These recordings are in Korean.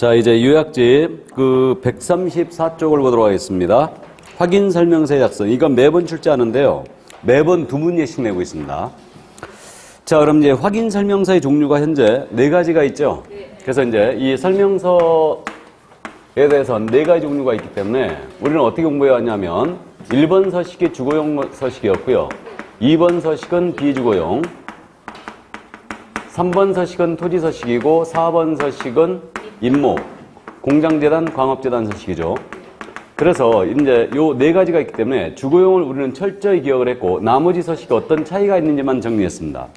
자, 이제 요약집 그 134쪽을 보도록 하겠습니다. 확인 설명서의 작성. 이건 매번 출제하는데요. 매번 두 문제씩 내고 있습니다. 자, 그럼 이제 확인 설명서의 종류가 현재 4가지가 있죠. 그래서 이제 이 설명서에 대해서 4가지 종류가 있기 때문에 우리는 어떻게 공부해 왔냐면 1번 서식이 주거용 서식이었고요. 2번 서식은 비주거용, 3번 서식은 토지 서식이고 4번 서식은 임모, 공장재단, 광업재단 서식이죠. 그래서 이제 요 4가지가 있기 때문에 주거용을 우리는 철저히 기억을 했고 나머지 서식이 어떤 차이가 있는지만 정리했습니다.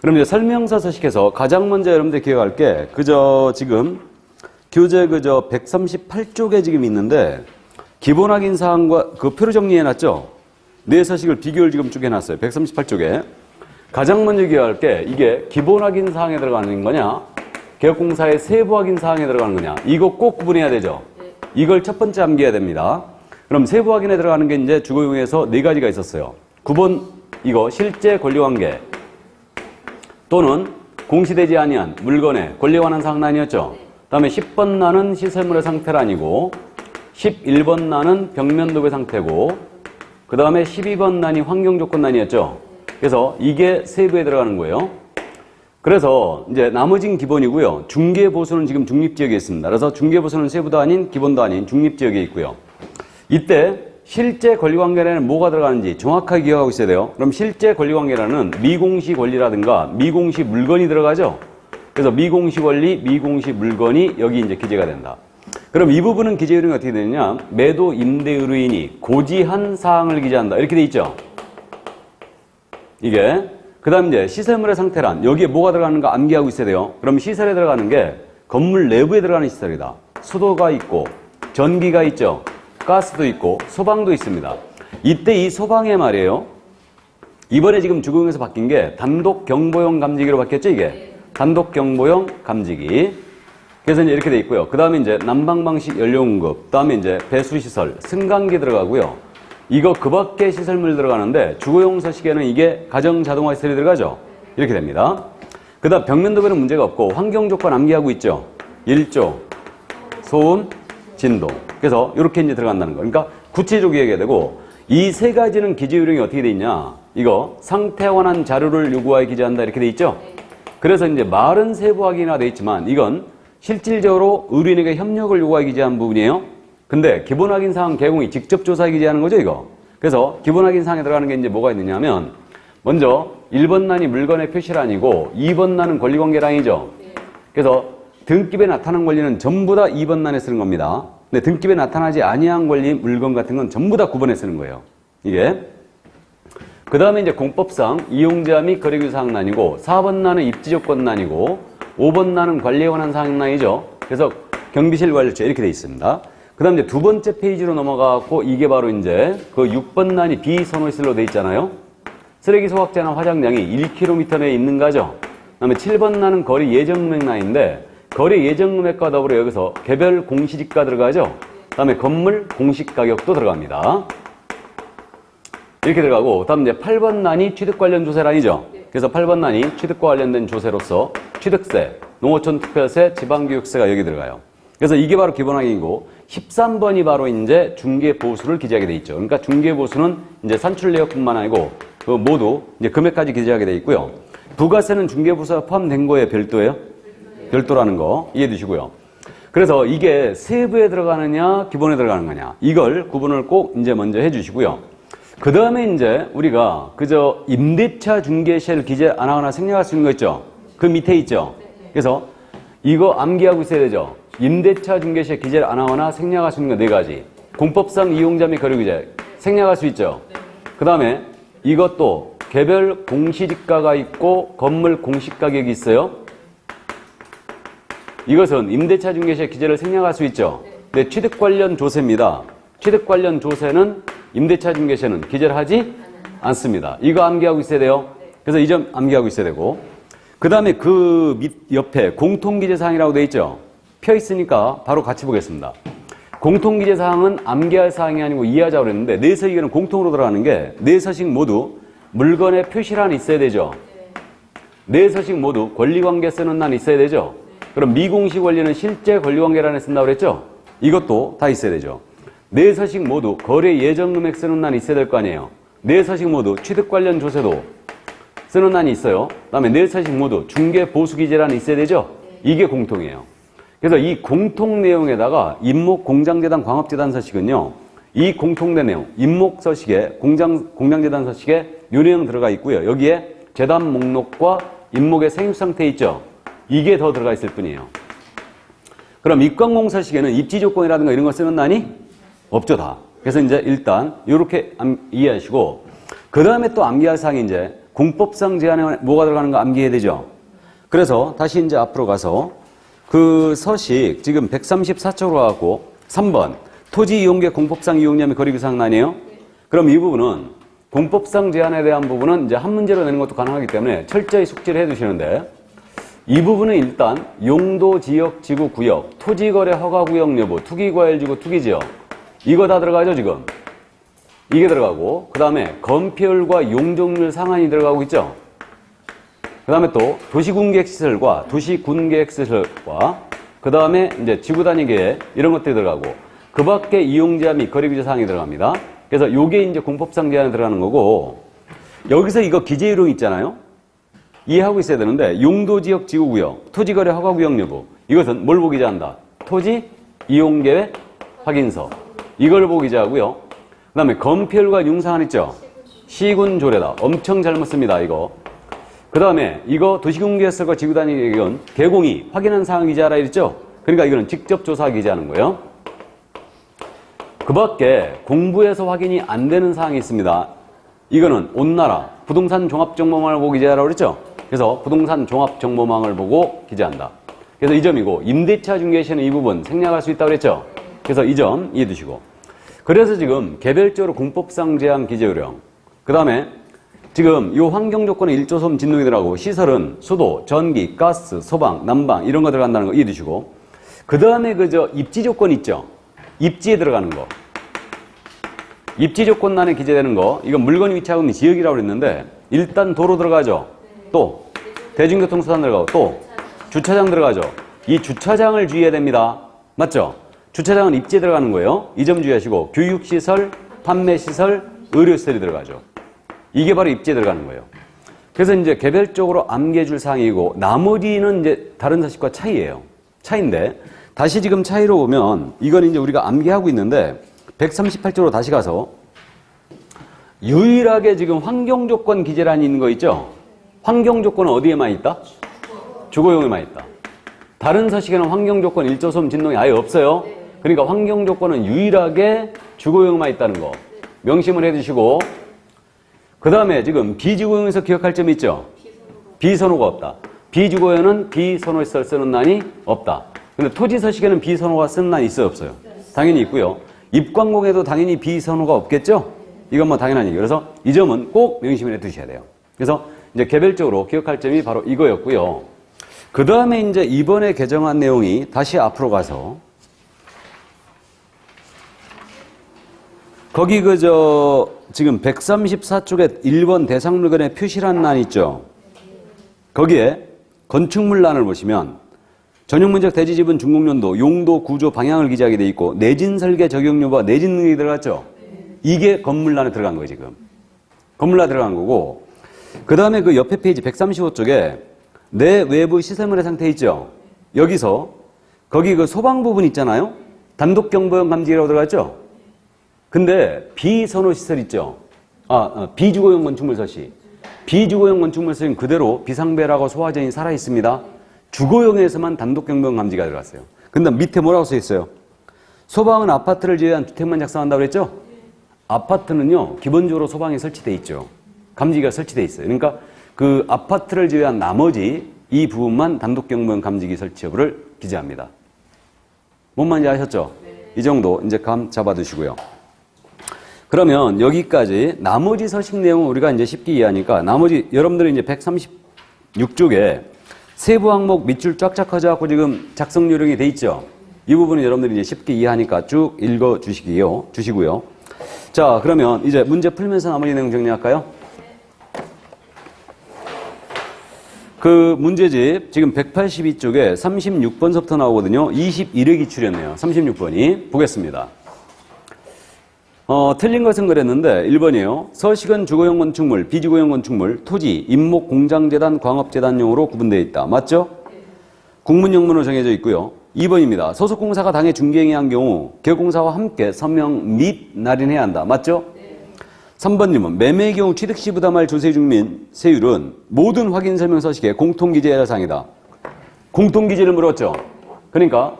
그럼 이제 설명서 서식에서 가장 먼저 여러분들 기억할 게 그저 지금 교재 그저 138쪽에 지금 있는데 기본 확인 사항과 그 표로 정리해 놨죠. 4서식을 비교를 지금 쭉 해놨어요. 138쪽에. 가장 먼저 기억할 게 이게 기본 확인 사항에 들어가는 거냐, 개혁공사의 세부 확인 사항에 들어가는 거냐, 이거 꼭 구분해야 되죠. 이걸 첫 번째 암기해야 됩니다. 그럼 세부 확인에 들어가는 게 이제 주거용에서 4가지가 있었어요. 9번 이거 실제 권리관계 또는 공시되지 아니한 물건의 권리에 관한 사항란이었죠. 다음에 10번 난은 시설물의 상태란이고 11번 난은 벽면도배 상태고 그 다음에 12번 난이 환경조건란이었죠. 그래서 이게 세부에 들어가는 거예요. 그래서 이제 나머진 기본이고요. 중개보수는 지금 중립지역에 있습니다. 그래서 중개보수는 세부도 아닌 기본도 아닌 중립지역에 있고요. 이때 실제 권리관계라는 뭐가 들어가는지 정확하게 기억하고 있어야 돼요. 그럼 실제 권리관계라는 미공시 권리라든가 미공시 물건이 들어가죠. 그래서 미공시 권리, 미공시 물건이 여기 이제 기재가 된다. 그럼 이 부분은 기재 요령이 어떻게 되느냐? 매도 임대 의뢰인이 고지한 사항을 기재한다. 이렇게 돼 있죠. 이게 그 다음 이제 시설물의 상태란 여기에 뭐가 들어가는가 암기하고 있어야 돼요. 그럼 시설에 들어가는 게 건물 내부에 들어가는 시설이다. 수도가 있고 전기가 있죠. 가스도 있고 소방도 있습니다. 이때 이 소방에 말이에요. 이번에 지금 주거용에서 바뀐 게 단독 경보용 감지기로 바뀌었죠. 이게 단독 경보용 감지기. 그래서 이제 이렇게 돼 있고요. 그 다음에 이제 난방 방식 연료 공급, 그 다음에 이제 배수 시설, 승강기 들어가고요. 이거 그 밖에 시설물 들어가는데 주거용 서식에는 이게 가정 자동화 시설이 들어가죠. 이렇게 됩니다. 그 다음 벽면도배는 문제가 없고 환경조건 암기하고 있죠. 일조, 소음, 진동. 그래서 이렇게 이제 들어간다는 거. 그러니까 구체적으로 얘기해야 되고 이 3가지는 기재 요령이 어떻게 돼 있냐. 이거 상태에 관한 자료를 요구하여 기재한다 이렇게 돼 있죠. 그래서 이제 말은 세부 확인화 돼 있지만 이건 실질적으로 의뢰인에게 협력을 요구하여 기재한 부분이에요. 근데 기본 확인 사항 개공이 직접 조사에 기재하는 거죠, 이거. 그래서 기본 확인 사항에 들어가는 게 이제 뭐가 있느냐면 먼저 1번 난이 물건의 표시란이고 2번 난은 권리관계란이죠. 그래서 등급에 나타난 권리는 전부 다 2번 난에 쓰는 겁니다. 근데 등급에 나타나지 아니한 권리 물건 같은 건 전부 다 9번에 쓰는 거예요. 이게. 그 다음에 이제 공법상 이용자 및 거래규 사항란이고 4번 난은 입지조건 난이고 5번 난은 관리에 관한 사항란이죠. 그래서 경비실 관리처 이렇게 돼 있습니다. 그 다음 이제 두 번째 페이지로 넘어가고 이게 바로 이제 그 6번 난이 비선호시설로 돼 있잖아요. 쓰레기 소각제나 화장량이 1km 내에 있는가죠. 그 다음에 7번 난은 거리 예정금액란인데 거리 예정금액과 더불어 여기서 개별 공시지가 들어가죠. 그 다음에 건물 공시가격도 들어갑니다. 이렇게 들어가고 그 다음 이제 8번 난이 취득 관련 조세란이죠. 그래서 8번 난이 취득과 관련된 조세로서 취득세, 농어촌 특별세, 지방교육세가 여기 들어가요. 그래서 이게 바로 기본 확인이고 13번이 바로 이제 중개보수를 기재하게 돼 있죠. 그러니까 중개보수는 이제 산출 내역뿐만 아니고 그 모두 이제 금액까지 기재하게 돼 있고요. 부가세는 중개보수가 포함된 거에 별도예요. 별도라는 거 이해해 두시고요. 그래서 이게 세부에 들어가느냐 기본에 들어가는 거냐 이걸 구분을 꼭 이제 먼저 해 주시고요. 그 다음에 이제 우리가 그저 임대차 중개시를 기재 안 하거나 생략할 수 있는 거 있죠. 그 밑에 있죠. 그래서 이거 암기하고 있어야 되죠. 임대차 중개시에 기재를 안 하거나 생략할 수 있는 거 4가지. 공법상 이용자 및 거래 규제 생략할 수 있죠. 그 다음에 이것도 개별 공시지가가 있고 건물 공시가격이 있어요. 이것은 임대차 중개시에 기재를 생략할 수 있죠. 근데 취득 관련 조세입니다. 취득 관련 조세는 임대차 중개시에는 기재를 하지 않습니다. 이거 암기하고 있어야 돼요. 그래서 이 점 암기하고 있어야 되고 그 다음에 그 밑 옆에 공통기재사항이라고 되어 있죠. 펴 있으니까 바로 같이 보겠습니다. 공통기재사항은 암기할 사항이 아니고 이해하자고 그랬는데 4서식에는 공통으로 들어가는 게 4서식 모두 물건의 표시란이 있어야 되죠. 4서식 모두 권리관계 쓰는 란 있어야 되죠. 그럼 미공식 원리는 실제 권리관계란에 쓴다고 그랬죠? 이것도 다 있어야 되죠. 네 서식 모두 거래 예정 금액 쓰는 난이 있어야 될 거 아니에요. 네 서식 모두 취득 관련 조세도 쓰는 난이 있어요. 그 다음에 네 서식 모두 중개 보수 기재란이 있어야 되죠? 이게 공통이에요. 그래서 이 공통 내용에다가 임목 공장재단 광업재단 서식은요. 이 공통된 내용, 임목 서식에 공장재단 서식에 요 내용 들어가 있고요. 여기에 재단 목록과 임목의 생육 상태 있죠? 이게 더 들어가 있을 뿐이에요. 그럼 입광공 서식에는 입지 조건이라든가 이런 거 쓰는 난이 없죠, 다. 그래서 이제 일단 이렇게 이해하시고 그 다음에 또 암기할 사항이 이제 공법상 제한에 뭐가 들어가는 거 암기해야 되죠. 그래서 다시 이제 앞으로 가서 그 서식 지금 134쪽으로 가고 3번 토지 이용계 공법상 이용자 및 거리규상란이에요. 그럼 이 부분은 공법상 제한에 대한 부분은 이제 한 문제로 내는 것도 가능하기 때문에 철저히 숙지를 해 두시는데 이 부분은 일단 용도, 지역, 지구, 구역, 토지거래 허가구역 여부, 투기과열지구, 투기지역 이거 다 들어가죠 지금. 이게 들어가고 그 다음에 건폐율과 용적률 상한이 들어가고 있죠. 그 다음에 또 도시군계획시설과 도시군계획시설과 그 다음에 이제 지구단위 계획 이런 것들이 들어가고 그 밖에 이용자 및 거래규제 사항이 들어갑니다. 그래서 요게 이제 공법상 제한에 들어가는 거고 여기서 이거 기재유령 있잖아요. 이해하고 있어야 되는데 용도지역 지구구역 토지거래 허가구역 여부 이것은 뭘 보고 기재한다? 토지 이용계획 확인서 이걸 보고 기재하고요. 그 다음에 건폐율과 융상한 있죠? 시군조례다. 엄청 잘못 씁니다 이거. 그 다음에 이거 도시군계획설과 지구단위 계획은 개공이 확인한 사항 기재하라 이랬죠? 그러니까 이거는 직접 조사 기재하는 거예요. 그 밖에 공부에서 확인이 안 되는 사항이 있습니다. 이거는 온나라 부동산 종합정보망을 보고 기재하라고 그랬죠? 그래서 부동산 종합정보망을 보고 기재한다. 그래서 이 점이고 임대차 중개 시에는 이 부분 생략할 수 있다고 그랬죠? 그래서 이 점 이해해 두시고 그래서 지금 개별적으로 공법상 제한 기재요령 그 다음에 지금 이 환경 조건에 일조소음 진동이 들어가고 시설은 수도, 전기, 가스, 소방, 난방 이런 거 들어간다는 거 이해해 두시고 그 다음에 그저 입지 조건 있죠? 입지에 들어가는 거 입지 조건란에 기재되는 거 이건 물건이 위치하고 있는 지역이라고 그랬는데 일단 도로 들어가죠. 또 대중교통수단 들어가고 또 주차장 들어가죠. 이 주차장을 주의해야 됩니다. 맞죠? 주차장은 입지에 들어가는 거예요. 이 점 주의하시고 교육시설, 판매시설, 의료시설이 들어가죠. 이게 바로 입지에 들어가는 거예요. 그래서 이제 개별적으로 암기해 줄 사항이고 나머지는 이제 다른 서식과 차이예요. 차이인데 다시 지금 차이로 보면 이건 이제 우리가 암기하고 있는데 138조로 다시 가서 유일하게 지금 환경조건 기재란이 있는 거 있죠? 환경조건은 어디에만 있다? 주거용에만 있다. 다른 서식에는 환경조건 일조소음 진동이 아예 없어요. 그러니까 환경조건은 유일하게 주거용에만 있다는 거 명심을 해주시고 그 다음에 지금 비주거용에서 기억할 점이 있죠? 비선호가 없다. 비주거용은 비선호시설 쓰는 난이 없다. 근데 토지서식에는 비선호가 쓰는 난이 있어요? 없어요? 당연히 있고요. 입광공에도 당연히 비선호가 없겠죠? 이건 뭐 당연한 얘기예요. 그래서 이 점은 꼭 명심을 해 두셔야 돼요. 그래서 이제 개별적으로 기억할 점이 바로 이거였고요. 그 다음에 이제 이번에 개정한 내용이 다시 앞으로 가서 거기 지금 134쪽에 1번 대상물건의 표시란 란 있죠? 거기에 건축물란을 보시면 전용면적 대지지분 준공연도, 용도, 구조, 방향을 기재하게 돼 있고 내진 설계 적용 여부와 내진 능력이 들어갔죠? 이게 건물란에 들어간 거예요, 지금. 건물란에 들어간 거고 그 다음에 그 옆에 페이지 135쪽에 내 외부 시설물의 상태 있죠? 여기서 거기 그 소방 부분 있잖아요? 단독경보용 감지기라고 들어갔죠? 근데 비선호 시설 있죠? 비주거용 건축물 서식. 비주거용 건축물 서식은 그대로 비상배라고 소화전이 살아 있습니다. 주거용에서만 단독경보용 감지가 들어갔어요. 근데 밑에 뭐라고 써 있어요? 소방은 아파트를 제외한 주택만 작성한다고 그랬죠? 아파트는요, 기본적으로 소방이 설치되어 있죠. 감지기가 설치되어 있어요. 그러니까 그 아파트를 제외한 나머지 이 부분만 단독경보용 감지기 설치 여부를 기재합니다. 뭔 말인지 아셨죠? 이 정도 이제 감 잡아두시고요. 그러면 여기까지 나머지 서식 내용은 우리가 이제 쉽게 이해하니까 나머지 여러분들이 이제 136쪽에 세부 항목 밑줄 쫙쫙 커져갖고 지금 작성 요령이 돼 있죠? 이 부분은 여러분들이 이제 쉽게 이해하니까 쭉 읽어 주시고요. 자, 그러면 이제 문제 풀면서 나머지 내용 정리할까요? 그 문제집 지금 182쪽에 36번서부터 나오거든요. 21회 기출이었네요. 36번이. 보겠습니다. 틀린 것은 그랬는데 1번이에요. 서식은 주거용 건축물, 비주거용 건축물, 토지, 임목, 공장재단, 광업재단용으로 구분되어 있다. 맞죠? 국문영문으로 정해져 있고요. 2번입니다. 소속공사가 당해 중개행위 한 경우 개업공사와 함께 서명 및 날인해야 한다. 맞죠? 3번님은 매매의 경우 취득시 부담할 조세중 및 세율은 모든 확인 설명 서식의 공통기재해야 사항이다. 공통기재를 물었죠. 그러니까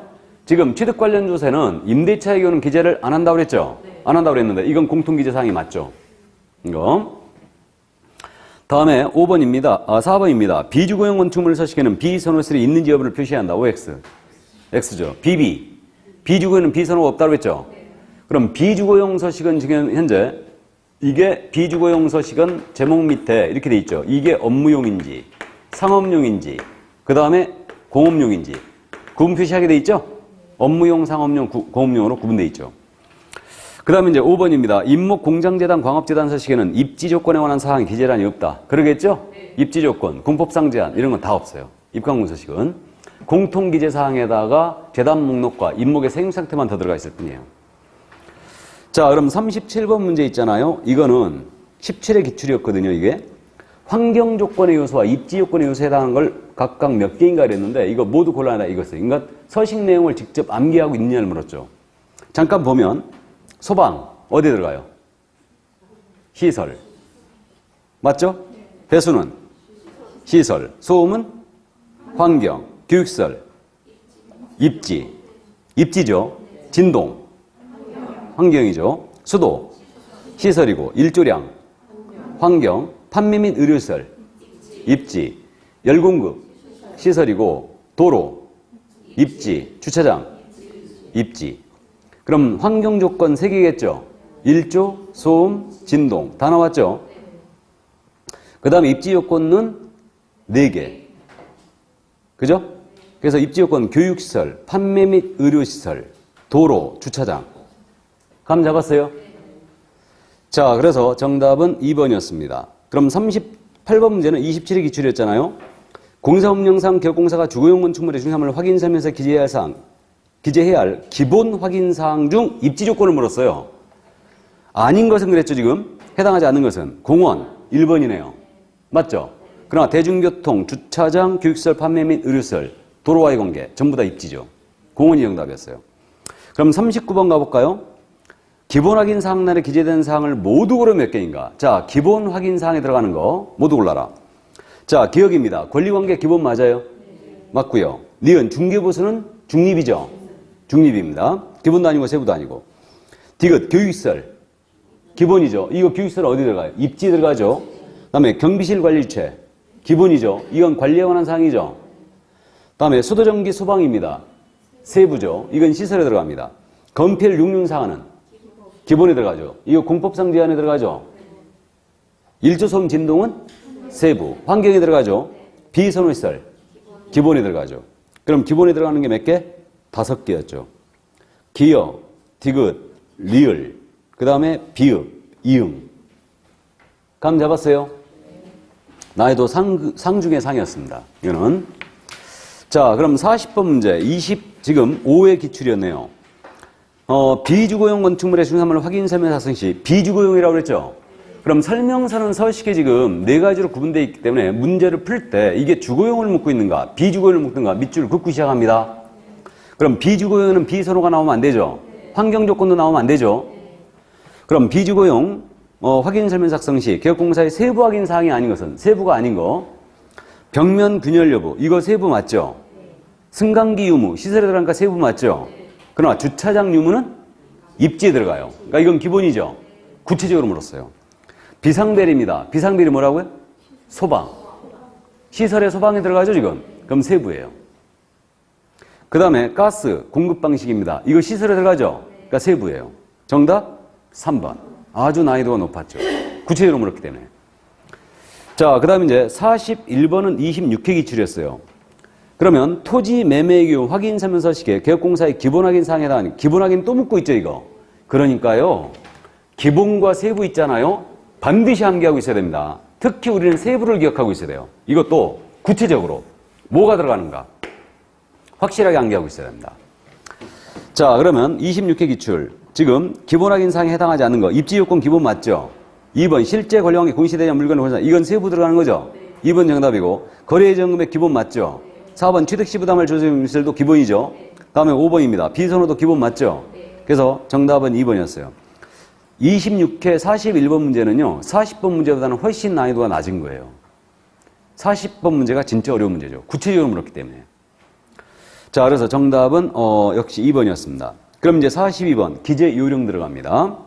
지금 취득 관련 조세는 임대차의 경우는 기재를 안 한다고 그랬죠. 안 한다고 그랬는데 이건 공통기재 사항이 맞죠. 이거. 다음에 5번입니다. 4번입니다. 비주거용 건축물 서식에는 비선호시설이 있는지 여부를 표시한다. OX. X죠. BB. 비주거에는 비선호가 없다고 했죠. 그럼 비주거용 서식은 지금 현재 이게 비주거용 서식은 제목 밑에 이렇게 돼 있죠. 이게 업무용인지 상업용인지 그 다음에 공업용인지 구분 표시하게 돼 있죠. 업무용, 상업용, 공업용으로 구분돼 있죠. 그 다음에 이제 5번입니다. 임목, 공장재단, 광업재단 서식에는 입지 조건에 관한 사항 기재란이 없다. 그러겠죠? 입지 조건, 군법상 제한 이런 건 다 없어요. 입광문 서식은 공통기재 사항에다가 재단 목록과 임목의 세임 상태만 더 들어가 있을 뿐이에요. 자, 그럼 37번 문제 있잖아요. 이거는 17의 기출이었거든요, 이게. 환경 조건의 요소와 입지 조건의 요소에 해당하는 걸 각각 몇 개인가 그랬는데 이거 모두 곤란하다 이거였어요. 그러니까 서식 내용을 직접 암기하고 있느냐를 물었죠. 잠깐 보면 소방 어디 들어가요? 시설. 맞죠? 배수는 시설. 소음은 환경. 교육시설. 입지. 입지죠. 진동. 환경이죠. 수도. 시설이고. 일조량. 환경. 판매 및 의료시설. 입지. 열공급. 시설이고. 도로. 입지. 주차장. 입지. 그럼 환경 조건 3개겠죠? 일조, 소음, 진동. 다 나왔죠? 그 다음에 입지 요건은 4개. 그죠? 그래서 입지 요건 교육시설, 판매 및 의료시설, 도로, 주차장. 감 잡았어요? 자, 그래서 정답은 2번이었습니다. 그럼 38번 문제는 27의 기출이었잖아요. 공사법령상 개업공사가 주거용 건축물의 중요함을 확인하면서 기재해야 할 기본 확인사항 중 입지 조건을 물었어요. 아닌 것은 그랬죠, 지금. 해당하지 않는 것은 공원 1번이네요. 맞죠? 그러나 대중교통, 주차장, 교육시설, 판매 및 의료시설, 도로와의 관계 전부 다 입지죠. 공원이 정답이었어요. 그럼 39번 가볼까요? 기본 확인사항란에 기재된 사항을 모두 고르면 몇 개인가? 자, 기본 확인사항에 들어가는 거 모두 골라라. 자, 기억입니다. 권리관계 기본 맞아요? 맞고요. 니은 중개보수는 중립이죠. 중립입니다. 기본도 아니고 세부도 아니고. 디귿 교육시설 기본이죠. 이거 교육시설 어디 들어가요? 입지 들어가죠. 그 다음에 경비실 관리주체 기본이죠. 이건 관리에 관한 사항이죠. 그 다음에 수도전기 소방입니다. 세부죠. 이건 시설에 들어갑니다. 건폐율 육륜사안은 기본에 들어가죠. 이거 공법상 제한에 들어가죠. 일조소음 진동은 세부. 환경에 들어가죠. 비선호시설 기본에 들어가죠. 그럼 기본에 들어가는 게 몇 개? 5개였죠. 기역, 디귿, 리을, 그 다음에 비읍, 이응. 감 잡았어요? 나에도 상 중에 상이었습니다. 이거는. 자, 그럼 40번 문제. 지금 5회 기출이었네요. 비주거용 건축물의 중요함을 확인 설명 작성 시 비주거용이라고 그랬죠? 그럼 설명서는 서식에 지금 4가지로 구분되어 있기 때문에 문제를 풀 때 이게 주거용을 묻고 있는가, 비주거용을 묻는가 밑줄을 긋고 시작합니다. 그럼 비주거용은 비선호가 나오면 안 되죠? 환경 조건도 나오면 안 되죠? 그럼 비주거용 확인 설명 작성 시 개업공사의 세부 확인 사항이 아닌 것은 세부가 아닌 거 벽면 균열 여부 이거 세부 맞죠? 승강기 유무 시설에 들어가니까 세부 맞죠? 그러나 주차장 유무는 입지에 들어가요. 그러니까 이건 기본이죠. 구체적으로 물었어요. 비상벨입니다. 비상벨이 뭐라고요? 소방. 시설에 소방이 들어가죠 지금? 그럼 세부예요. 그 다음에 가스 공급 방식입니다. 이거 시설에 들어가죠? 그러니까 세부예요. 정답 3번. 아주 난이도가 높았죠. 구체적으로 물었기 때문에. 자, 그 다음에 이제 41번은 26회 기출이었어요. 그러면 토지 매매의 경우 확인 설명서식에 개업공사의 기본 확인 사항에 해당하는 기본 확인 또 묻고 있죠 이거. 그러니까요. 기본과 세부 있잖아요. 반드시 암기하고 있어야 됩니다. 특히 우리는 세부를 기억하고 있어야 돼요. 이것도 구체적으로 뭐가 들어가는가 확실하게 암기하고 있어야 됩니다. 자, 그러면 26회 기출. 지금 기본학 인상에 해당하지 않는 거. 입지 요건 기본 맞죠? 2번 실제 권리관계 공시되지 않은 물건을 권리상. 이건 세부 들어가는 거죠? 2번 정답이고. 거래예정금액 기본 맞죠? 4번 취득시 부담할 조세미술도 기본이죠? 다음에 5번입니다. 비선호도 기본 맞죠? 그래서 정답은 2번이었어요. 26회 41번 문제는요. 40번 문제보다는 훨씬 난이도가 낮은 거예요. 40번 문제가 진짜 어려운 문제죠. 구체적으로 물었기 때문에. 자, 그래서 정답은 역시 2번이었습니다. 그럼 이제 42번 기재 요령 들어갑니다.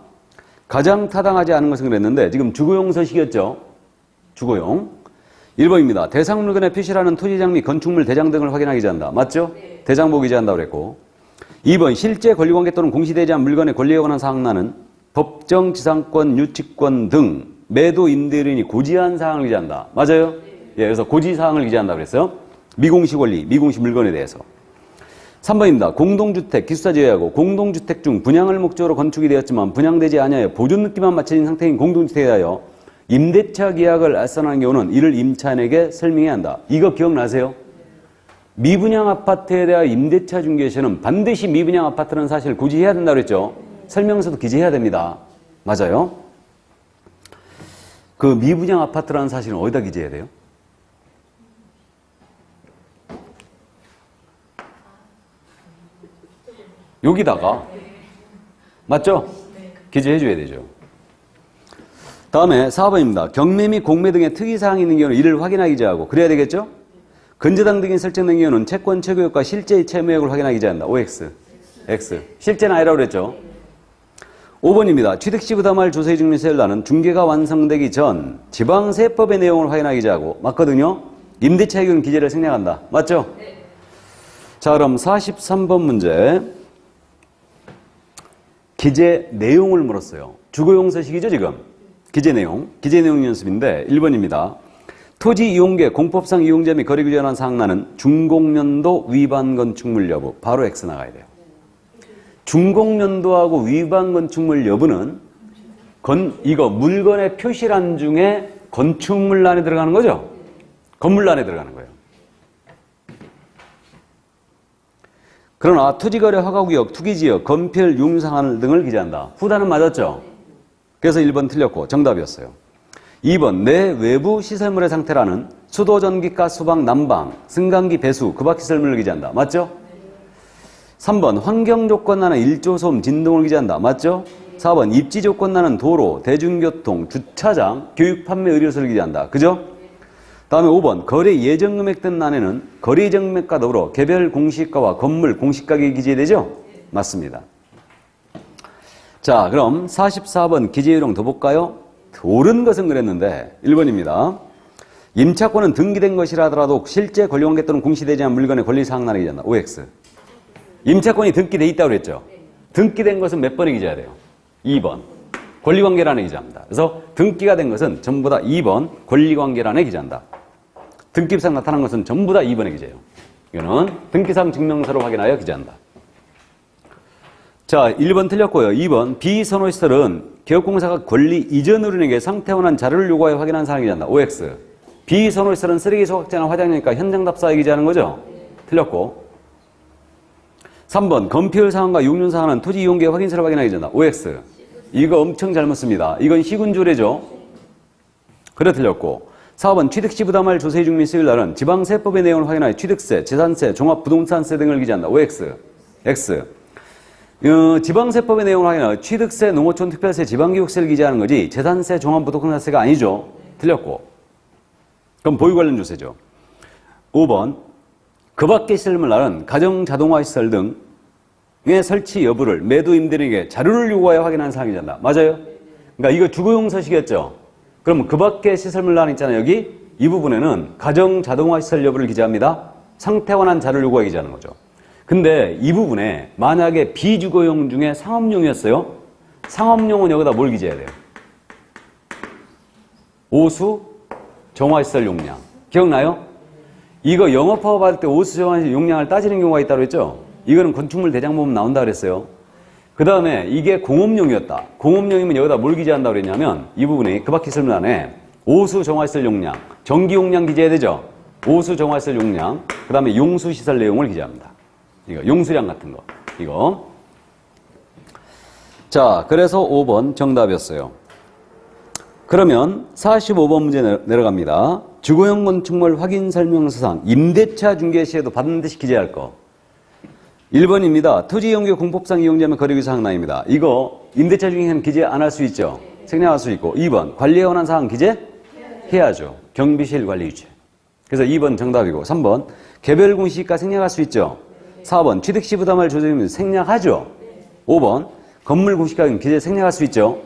가장 타당하지 않은 것은 그랬는데 지금 주거용 서식이었죠. 주거용. 1번입니다. 대상 물건에 표시라는 토지장 및 건축물 대장 등을 확인하기 위한다. 맞죠? 네. 대장 보기 위한다고 그랬고. 2번 실제 권리관계 또는 공시되지 않은 물건의 권리에 관한 사항란은 법정 지상권, 유치권 등 매도 임대인이 고지한 사항을 기재한다. 맞아요? 네. 예, 그래서 고지 사항을 기재한다 그랬어요. 미공시 권리, 미공시 물건에 대해서. 3번입니다. 공동주택, 기숙사 제외하고 공동주택 중 분양을 목적으로 건축이 되었지만 분양되지 아니하여 보존 느낌만 맞춰진 상태인 공동주택에 대하여 임대차 계약을 알선하는 경우는 이를 임차인에게 설명해야 한다. 이거 기억나세요? 미분양 아파트에 대하여 임대차 중개시에는 반드시 미분양 아파트라는 사실을 고지해야 된다고 그랬죠? 설명서도 기재해야 됩니다. 맞아요? 그 미분양 아파트라는 사실은 어디다 기재해야 돼요? 여기다가. 맞죠? 기재해 줘야 되죠. 다음에 4번입니다. 경매 및 공매 등의 특이사항이 있는 경우는 이를 확인하기 기재하고. 그래야 되겠죠? 근저당 등이 설정된 경우는 채권 채무액과 실제 채무액을 확인하기 기재한다. OX. X. 실제는 아니라고 그랬죠? 5번입니다. 취득시 부담할 조세 증명 세율라는 중개가 완성되기 전 지방세법의 내용을 확인하기 기재하고. 맞거든요? 임대차 의견 기재를 생략한다. 맞죠? 자, 그럼 43번 문제. 기재 내용을 물었어요. 주거용 서식이죠, 지금? 기재 내용 연습인데 1번입니다. 토지 이용계, 공법상 이용자 및 거래 규제에 관한 사항란은 준공연도 위반 건축물 여부. 바로 X 나가야 돼요. 준공연도하고 위반 건축물 여부는 이거 물건의 표시란 중에 건축물란에 들어가는 거죠? 건물란에 들어가는 거예요. 그러나 토지거래 허가구역, 투기지역, 건폐율, 융상한 등을 기재한다. 후단은 맞았죠? 그래서 1번 틀렸고 정답이었어요. 2번 내 외부 시설물의 상태라는 수도, 전기, 가스, 소방, 난방, 승강기, 배수, 그 밖 시설물을 기재한다. 맞죠? 3번 환경조건란은 일조, 소음, 진동을 기재한다. 맞죠? 4번 입지조건란은 도로, 대중교통, 주차장, 교육, 판매, 의료시설을 기재한다. 그죠? 다음에 5번 거래 예정금액 등 란에는 거래 예정금액과 더불어 개별 공시가와 건물 공시가격이 기재되죠? 맞습니다. 자, 그럼 44번 기재요령 더 볼까요? 옳은 것은 그랬는데 1번입니다. 임차권은 등기된 것이라 하더라도 실제 권리관계 또는 공시되지 않은 물건의 권리사항란에 기재한다. OX. 임차권이 등기돼 있다고 그랬죠? 등기된 것은 몇 번에 기재해야 돼요? 2번. 권리관계란에 기재합니다. 그래서 등기가 된 것은 전부 다 2번 권리관계란에 기재한다. 등기상 나타난 것은 전부 다 2번에 기재해요. 이거는 등기상 증명서로 확인하여 기재한다. 자, 1번 틀렸고요. 2번 비선호시설은 개업공사가 권리 이전 어른에게 상태원한 자료를 요구하여 확인한 사항이 기재한다. OX. 비선호시설은 쓰레기 소각제나 화장이니까 현장 답사에 기재하는 거죠? 틀렸고. 3번 건폐율 상황과 용률 상황은 토지 이용계 확인서를 확인하기 기재한다. OX. 이거 엄청 잘못 씁니다. 이건 시군조례죠? 그래 틀렸고. 4번 취득시 부담할 조세중 및 세율날은 지방세법의 내용을 확인하여 취득세, 재산세, 종합부동산세 등을 기재한다. OX. X. 지방세법의 내용을 확인하여 취득세, 농어촌 특별세, 지방교육세를 기재하는 거지 재산세, 종합부동산세가 아니죠. 틀렸고. 그럼 보유 관련 조세죠. 5번 그 밖의 시설물 날은 가정자동화시설 등의 설치 여부를 매도임들에게 자료를 요구하여 확인하는 사항이 된다. 맞아요? 그러니까 이거 주거용 서식이었죠. 그럼 그 밖의 시설물 란 있잖아요. 여기 이 부분에는 가정자동화시설 여부를 기재합니다. 상태원한 자료를 요구하여 기재하는 거죠. 근데 이 부분에 만약에 비주거용 중에 상업용이었어요. 상업용은 여기다 뭘 기재해야 돼요? 오수 정화시설 용량. 기억나요? 이거 영업화업 할 때 오수 정화시설 용량을 따지는 경우가 있다고 했죠? 이거는 건축물 대장 보면 나온다 그랬어요. 그 다음에 이게 공업용이었다. 공업용이면 여기다 뭘 기재한다고 그랬냐면 이 부분이 그 밖의 설문 안에 오수 정화시설 용량, 전기 용량 기재해야 되죠? 오수 정화시설 용량, 그 다음에 용수시설 내용을 기재합니다. 이거 용수량 같은 거. 이거. 자, 그래서 5번 정답이었어요. 그러면 45번 문제 내려갑니다. 주거용 건축물 확인 설명서상 임대차 중개 시에도 반드시 기재할 거. 1번입니다. 토지 이용료 공법상 이용자면 거래규 사항란입니다. 이거 임대차 중개는 기재 안 할 수 있죠. 생략할 수 있고. 2번 관리에 관한 사항 기재해야죠. 경비실 관리 유지. 그래서 2번 정답이고. 3번 개별 공시지가 생략할 수 있죠. 4번 취득시 부담할 조정이면 생략하죠. 5번 건물 공시가격 기재 생략할 수 있죠.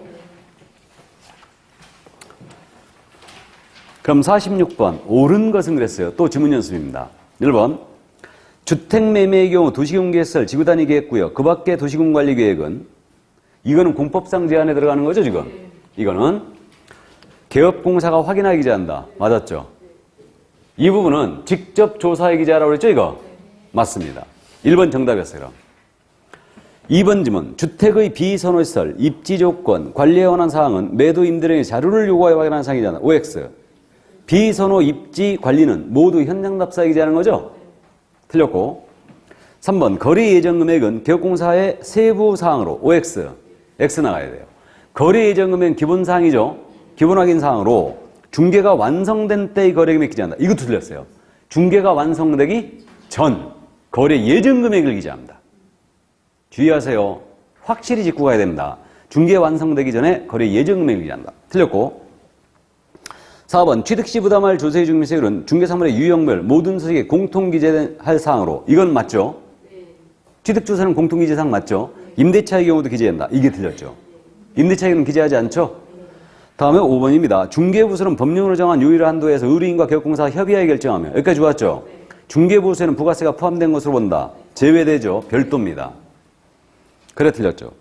그럼 46번 옳은 것은 그랬어요. 또 지문 연습입니다. 1번 주택 매매의 경우 도시공개시설 지구단위 계획구역 그 밖의 도시군관리계획은 이거는 공법상 제한에 들어가는 거죠 지금. 이거는 개업공사가 확인하기 기재한다. 맞았죠? 이 부분은 직접 조사에 기재하라고 그랬죠 이거? 맞습니다. 1번 정답이었어요. 그럼. 2번 지문 주택의 비선호시설 입지조건 관리에 관한 사항은 매도 임대료의 자료를 요구하여 확인하는 사항이잖아. OX 비선호 입지 관리는 모두 현장 답사에 기재하는 거죠? 틀렸고. 3번 거래 예정 금액은 개업공사의 세부 사항으로 OX X 나가야 돼요. 거래 예정 금액은 기본 사항이죠. 기본 확인 사항으로 중개가 완성된 때의 거래 금액 기재한다. 이것도 틀렸어요. 중개가 완성되기 전 거래 예정 금액을 기재합니다. 주의하세요. 확실히 짚고 가야 됩니다. 중개 완성되기 전에 거래 예정 금액을 기재한다. 틀렸고. 4번 취득시 부담할 조세 중개세율은 중개사물의 유형별 모든 소식에 공통 기재할 사항으로. 이건 맞죠? 취득조사는 공통 기재사항 맞죠? 임대차의 경우도 기재한다. 이게 틀렸죠. 임대차에는 기재하지 않죠? 다음에 5번입니다. 중개부서는 법령으로 정한 요율 한도에서 의뢰인과 개업공사가 협의하여 결정하며. 여기까지 좋았죠? 중개부서에는 부가세가 포함된 것으로 본다. 제외되죠. 별도입니다. 그래 틀렸죠.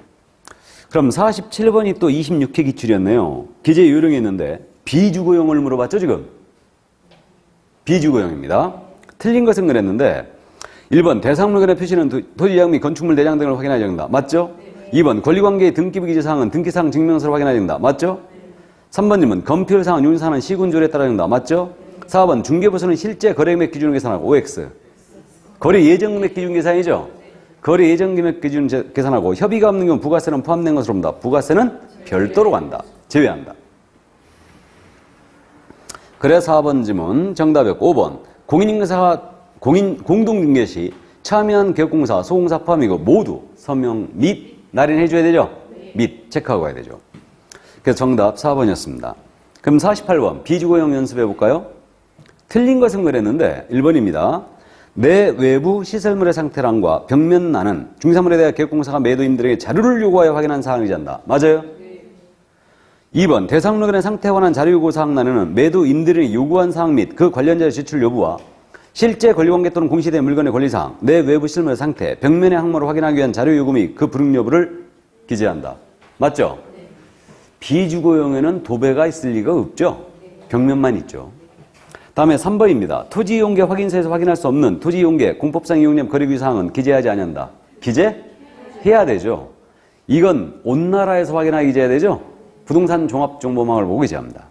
그럼 47번이 또 26회 기출이었네요. 기재 요령이 있는데 비주거용을 물어봤죠 지금? 비주거용입니다. 틀린 것은 그랬는데 1번 대상물건의 표시는 토지계약 및 건축물 내장 등을 확인해야 된다. 맞죠? 2번 권리관계의 등기부 기재사항은 등기사항 증명서를 확인해야 된다. 맞죠? 3번님은 검표사항은 윤사는 시군조례에 따라 된다. 맞죠? 4번 중개부서는 실제 거래금액 기준을 계산하고 OX 거래 예정금액 기준 계산이죠? 거래 예정금액 기준 계산하고 협의가 없는 경우 부가세는 포함된 것으로 본다. 부가세는 별도로 간다. 제외한다. 그래 4번 지문 정답이었고 5번 공인인가사가 공동중개 시 참여한 개업공사, 소공사 포함이고 모두 서명 및 날인해줘야 되죠? 및 체크하고 가야 되죠. 그래서 정답 4번이었습니다. 그럼 48번 비주거용 연습해볼까요? 틀린 것은 그랬는데 1번입니다. 내 외부 시설물의 상태란과 벽면란은 중개사물에 대해 개업공사가 매도인들에게 자료를 요구하여 확인한 사항이지 않다. 맞아요? 2번 대상물건의 상태에 관한 자료 요구 사항란에는 매도인들이 요구한 사항 및 그 관련 자료 제출 여부와 실제 권리관계 또는 공시된 물건의 권리사항, 내 외부 시설물의 상태, 벽면의 항모를 확인하기 위한 자료 요구 및 그 불응 여부를 기재한다. 맞죠? 비주거용에는 도배가 있을 리가 없죠. 벽면만 있죠. 다음에 3번입니다. 토지이용계 확인서에서 확인할 수 없는 토지이용계 공법상 이용량 거래규 사항은 기재하지 않는다. 기재해야 되죠. 이건 온 나라에서 확인하기 기재해야 되죠. 부동산 종합정보망을 보고 기재합니다.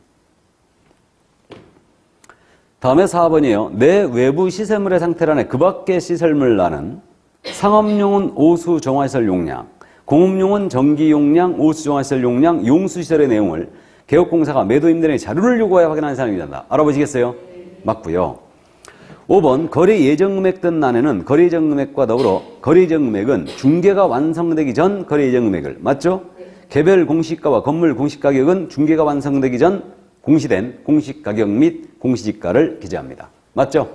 다음에 4번이에요. 내 외부 시설물의 상태란에 그 밖의 시설물란은 상업용은 오수 정화시설 용량, 공업용은 전기 용량, 오수 정화시설 용량, 용수시설의 내용을 개업공사가 매도인들에게 자료를 요구하여 확인하는 사항이 된다. 알아보시겠어요? 맞고요. 5번 거래 예정금액 등 란에는 거래 예정금액과 더불어 거래 예정금액은 중개가 완성되기 전 거래 예정금액을 맞죠? 개별 공시가와 건물 공시가격은 중개가 완성되기 전 공시된 공시가격 및 공시지가를 기재합니다. 맞죠?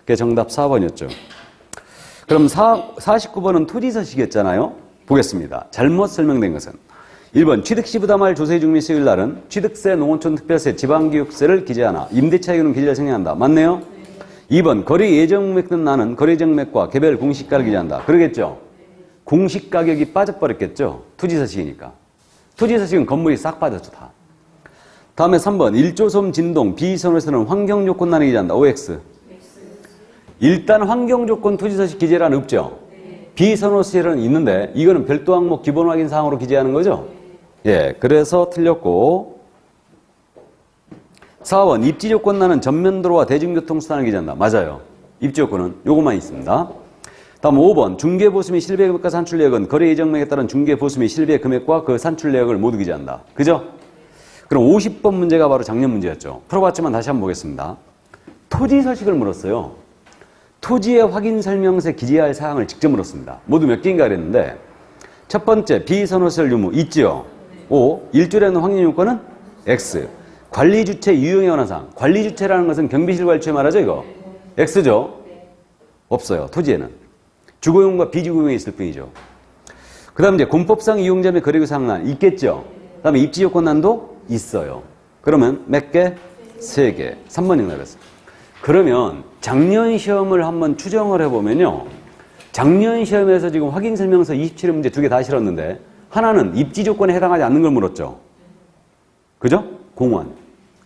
그게 정답 4번이었죠. 그럼 49번은 토지서식이었잖아요. 보겠습니다. 잘못 설명된 것은 1번 취득시 부담할 조세중개세율 날은 취득세, 농어촌 특별세, 지방교육세를 기재하나 임대차익은 기재를 생략한다. 맞네요? 2번 거래 예정금액 등 나는 거래 예정금액과 개별 공시가를 기재한다. 그러겠죠? 공시가격이 빠져버렸겠죠? 토지서식이니까. 토지서식은 건물이 싹 빠졌죠. 다. 다음에 3번 1조섬 진동 비선호에서는 환경조건란을 기재한다. OX 일단 환경조건 토지서식 기재란 없죠. 비선호시설은 있는데 이거는 별도 항목 기본 확인 사항으로 기재하는 거죠. 예, 그래서 틀렸고 4번 입지 조건 나는 전면도로와 대중교통 수단을 기재한다. 맞아요. 입지 조건은 요것만 있습니다. 다음 5번 중개보수 및 실비의 금액과 산출 내역은 거래 예정명에 따른 중개보수 및 실비의 금액과 그 산출 내역을 모두 기재한다. 그죠? 그럼 50번 문제가 바로 작년 문제였죠. 풀어봤지만 다시 한번 보겠습니다. 토지 서식을 물었어요. 토지의 확인 설명서에 기재할 사항을 직접 물었습니다. 모두 몇 개인가 그랬는데 첫 번째 비선호시설 유무 있지요. 5. 일조량의 확인 요건은 X. 관리 주체 유형에 관한 사항. 관리 주체라는 것은 경비실 관리처에 말하죠, 이거. X죠. 없어요. 토지에는. 주거용과 비주거용이 있을 뿐이죠. 그 다음 이제 공법상 이용자 및 거래구 사항난 있겠죠. 그 다음에 입지 요건난도 있어요. 그러면 몇 개? 3개. 3번 정답이었어요. 그러면 작년 시험을 한번 추정을 해보면요. 작년 시험에서 지금 확인 설명서 27회 문제 2개 다 실었는데 하나는 입지 조건에 해당하지 않는 걸 물었죠. 그죠? 공원.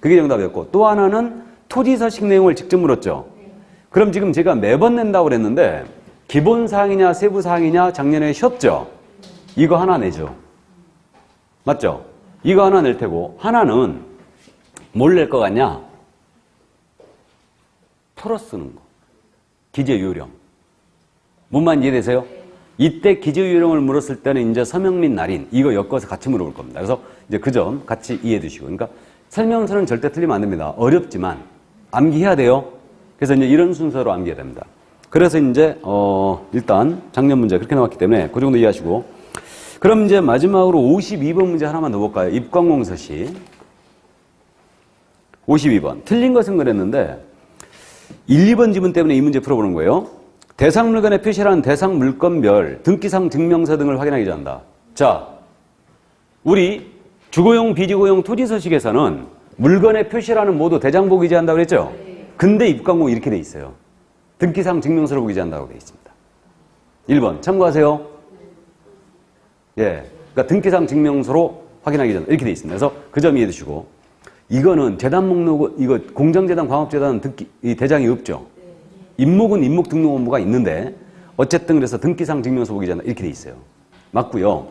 그게 정답이었고 또 하나는 토지 서식 내용을 직접 물었죠. 그럼 지금 제가 매번 낸다고 그랬는데 기본 사항이냐 세부 사항이냐 작년에 쉬었죠. 이거 하나 내죠. 맞죠? 이거 하나 낼 테고 하나는 뭘 낼 것 같냐? 풀어 쓰는 거. 기재 요령. 뭔만 이해되세요? 이때 기재 요령을 물었을 때는 이제 서명 및 날인 이거 엮어서 같이 물어볼 겁니다. 그래서 이제 그 점 같이 이해해 두시고. 그러니까 설명서는 절대 틀리면 안 됩니다. 어렵지만 암기해야 돼요. 그래서 이제 이런 순서로 암기해야 됩니다. 그래서 이제 일단 작년 문제 그렇게 나왔기 때문에 그 정도 이해하시고 그럼 이제 마지막으로 52번 문제 하나만 더 볼까요? 입광공서시 52번 틀린 것은 그랬는데 1, 2번 지문 때문에 이 문제 풀어보는 거예요. 대상 물건에 표시라는 대상 물건별 등기상 증명서 등을 확인하기 전한다. 자, 우리 주거용, 비주거용 토지서식에서는 물건의 표시라는 모두 대장보 기재한다고 그랬죠? 근데 입광공이 이렇게 돼 있어요. 등기상 증명서로 기재한다고 돼 있습니다. 1번 참고하세요. 예, 그러니까 등기상 증명서로 확인하기 전 이렇게 돼 있습니다. 그래서 그 점 이해해 두시고 이거는 재단 목록, 이거 공정재단, 광업재단 등기, 이 대장이 없죠. 임목은 임목 등록 업무가 있는데 어쨌든 그래서 등기상 증명서 보기 전에 이렇게 돼 있어요. 맞고요.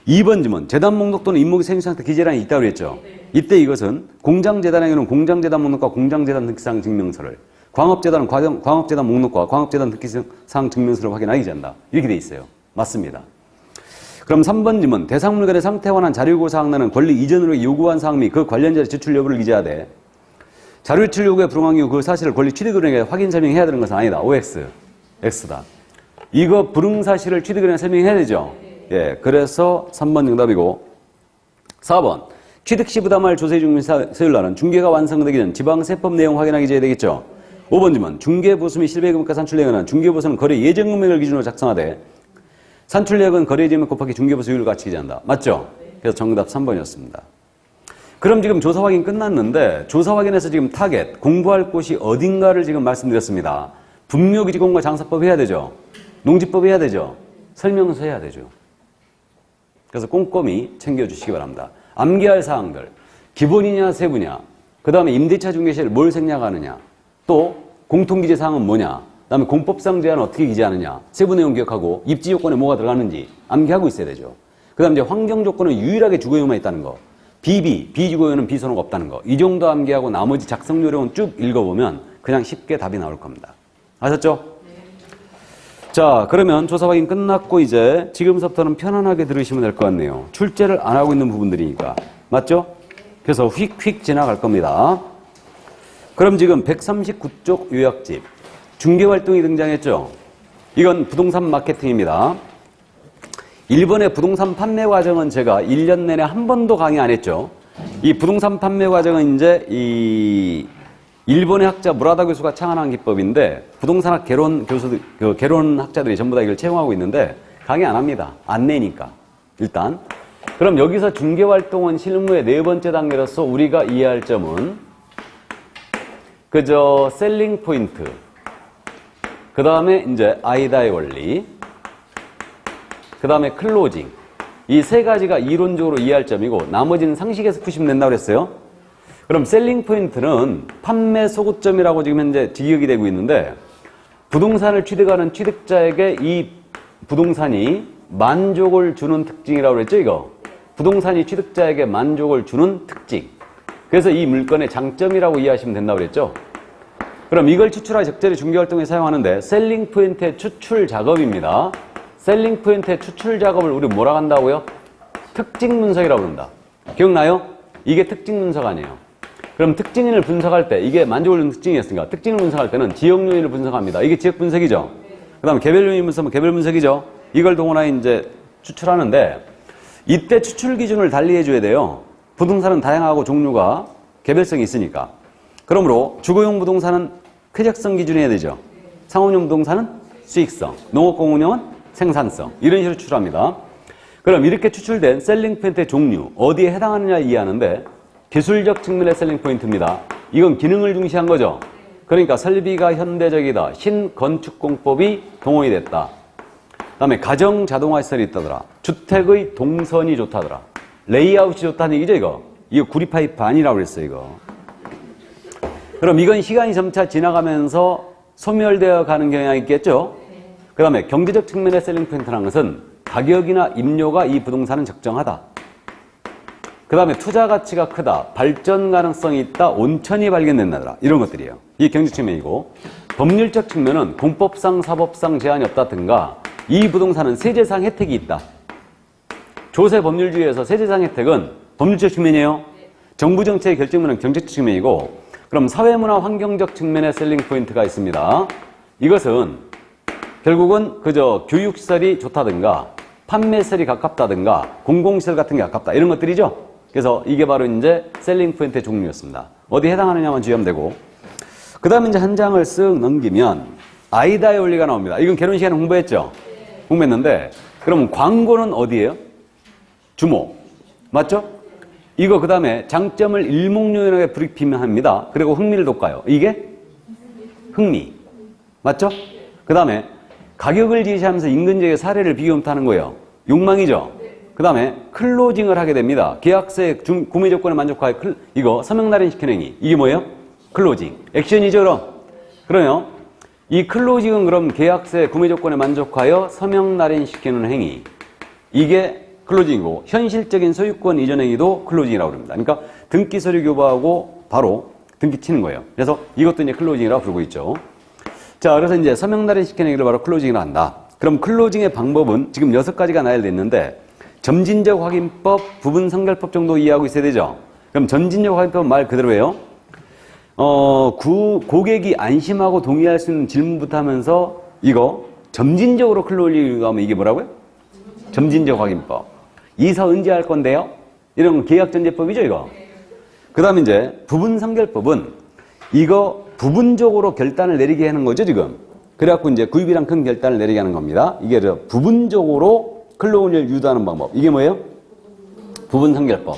2번 지문 재단 목록 또는 임목의 생유 상태 기재란이 있다고 그랬죠. 이때 이것은 공장재단에게는 공장재단 목록과 공장재단 등기상 증명서를 광업재단은 광업재단 목록과 광업재단 등기상 증명서를 확인하기 전한다. 이렇게 돼 있어요. 맞습니다. 그럼 3번 지문 대상 물건의 상태에 관한 자료요구 사항나는 권리 이전으로 요구한 사항 및 그 관련자의 제출 여부를 기재하되 자료 제출 요구에 불응한 경우 그 사실을 권리 취득은행에 확인 설명해야 되는 것은 아니다. OX. X다. 이거 불응 사실을 취득은행에 설명해야 되죠. 예, 그래서 3번 정답이고 4번 취득 시 부담할 조세 중민 세율날은 중개가 완성되기 전 지방세법 내용 확인하기 전에 되겠죠. 5번 지문 중개보수 및 실비금액과 산출내역은 중개보수는 거래 예정금액을 기준으로 작성하되 산출내역은 거래 예정금액 곱하기 중개보수율을 같이 기재한다. 맞죠? 그래서 정답 3번이었습니다. 그럼 지금 조사 확인 끝났는데 조사 확인에서 지금 타겟, 공부할 곳이 어딘가를 지금 말씀드렸습니다. 분묘기지공과 장사법 해야 되죠. 농지법 해야 되죠. 설명서 해야 되죠. 그래서 꼼꼼히 챙겨주시기 바랍니다. 암기할 사항들, 기본이냐 세부냐, 그 다음에 임대차 중개시를 뭘 생략하느냐, 또 공통기재 사항은 뭐냐, 그 다음에 공법상 제한은 어떻게 기재하느냐, 세부 내용 기억하고 입지 요건에 뭐가 들어가는지 암기하고 있어야 되죠. 그 다음에 이제 환경 조건은 유일하게 주거용만 있다는 거, 비주거용은 비선호가 없다는 거, 이 정도 암기하고 나머지 작성 요령은 쭉 읽어보면 그냥 쉽게 답이 나올 겁니다. 아셨죠? 자, 그러면 조사 확인 끝났고 이제 지금부터는 편안하게 들으시면 될 것 같네요. 출제를 안 하고 있는 부분들이니까. 맞죠? 그래서 휙휙 지나갈 겁니다. 그럼 지금 139쪽 요약집. 중개활동이 등장했죠? 이건 부동산 마케팅입니다. 일본의 부동산 판매 과정은 제가 1년 내내 한 번도 강의 안 했죠. 이 부동산 판매 과정은 이제 이 일본의 학자 무라다 교수가 창안한 기법인데 부동산학 개론 교수들, 개론 학자들이 전부 다 이걸 채용하고 있는데 강의 안 합니다. 안 내니까. 일단. 그럼 여기서 중개활동은 실무의 네 번째 단계로서 우리가 이해할 점은 그저 셀링 포인트. 그 다음에 이제 아이다의 원리. 그 다음에 클로징. 이 세 가지가 이론적으로 이해할 점이고 나머지는 상식에서 푸시면 된다고 그랬어요. 그럼 셀링 포인트는 판매 소구점이라고 지금 현재 기억이 되고 있는데 부동산을 취득하는 취득자에게 이 부동산이 만족을 주는 특징이라고 그랬죠, 이거. 부동산이 취득자에게 만족을 주는 특징. 그래서 이 물건의 장점이라고 이해하시면 된다고 그랬죠. 그럼 이걸 추출하여 적절히 중개활동에 사용하는데 셀링 포인트의 추출 작업입니다. 셀링 포인트의 추출 작업을 우리 뭐라고 한다고요? 특징 분석이라고 부른다. 기억나요? 이게 특징 분석 아니에요. 그럼 특징인을 분석할 때 이게 만족을 주는 특징이었으니까 특징을 분석할 때는 지역 요인을 분석합니다. 이게 지역 분석이죠. 그 다음에 개별 요인 분석은 개별 분석이죠. 이걸 동원하여 이제 추출하는데 이때 추출 기준을 달리 해줘야 돼요. 부동산은 다양하고 종류가 개별성이 있으니까. 그러므로 주거용 부동산은 쾌적성 기준이 해야 되죠. 상업용 부동산은 수익성, 농업공운용은 생산성. 이런 식으로 추출합니다. 그럼 이렇게 추출된 셀링 포인트의 종류, 어디에 해당하느냐 이해하는데 기술적 측면의 셀링 포인트입니다. 이건 기능을 중시한 거죠. 그러니까 설비가 현대적이다. 신건축공법이 동원이 됐다. 그 다음에 가정 자동화 시설이 있다더라. 주택의 동선이 좋다더라. 레이아웃이 좋다는 얘기죠, 이거. 이거 구리파이프 아니라고 그랬어요, 이거. 그럼 이건 시간이 점차 지나가면서 소멸되어 가는 경향이 있겠죠? 그 다음에 경제적 측면의 셀링 포인트라는 것은 가격이나 임료가 이 부동산은 적정하다. 그 다음에 투자 가치가 크다. 발전 가능성이 있다. 온천이 발견된다더라. 이런 것들이에요. 이게 경제적 측면이고, 법률적 측면은 공법상, 사법상 제한이 없다든가 이 부동산은 세제상 혜택이 있다. 조세 법률주의에서 세제상 혜택은 법률적 측면이에요. 정부 정책의 결정문은 경제적 측면이고, 그럼 사회문화 환경적 측면의 셀링 포인트가 있습니다. 이것은 결국은 그저 교육시설이 좋다든가 판매시설이 가깝다든가 공공시설 같은 게 가깝다. 이런 것들이죠. 그래서 이게 바로 이제 셀링 포인트의 종류였습니다. 어디에 해당하느냐만 주의하면 되고, 그 다음에 이제 한 장을 쓱 넘기면 아이다의 원리가 나옵니다. 이건 개론 시간에 공부했죠? 공부했는데, 그럼 광고는 어디예요? 주목. 맞죠? 이거 그 다음에 장점을 일목요연하게 브리핑합니다. 그리고 흥미를 돋궈요. 이게 흥미. 맞죠? 그 다음에 가격을 제시하면서 인근지역의 사례를 비교 못하는 거예요. 욕망이죠? 그 다음에 클로징을 하게 됩니다. 계약서의 구매 조건에 만족하여 이거 서명 날인시키는 행위. 이게 뭐예요? 클로징. 액션이죠, 그럼? 그러면 이 클로징은 그럼 계약서의 구매 조건에 만족하여 서명 날인시키는 행위. 이게 클로징이고, 현실적인 소유권 이전 행위도 클로징이라고 합니다. 그러니까 등기 서류 교부하고 바로 등기 치는 거예요. 그래서 이것도 이제 클로징이라고 부르고 있죠. 자, 그래서 이제 서명 날인시키는 행위를 바로 클로징이라고 한다. 그럼 클로징의 방법은 지금 6가지가 나열됐는데 점진적 확인법, 부분 선결법 정도 이해하고 있어야 되죠. 그럼 점진적 확인법은 말 그대로예요. 고객이 안심하고 동의할 수 있는 질문부터 하면서 이거 점진적으로 클로징을 하면 이게 뭐라고요? 점진적 확인법. 이사 언제 할 건데요? 이런 건 계약전제법이죠, 이거. 그 다음에 이제 부분 선결법은 이거 부분적으로 결단을 내리게 하는 거죠, 지금. 그래갖고 이제 구입이랑 큰 결단을 내리게 하는 겁니다. 이게 부분적으로 클로징을 유도하는 방법. 이게 뭐예요? 부분 선결법.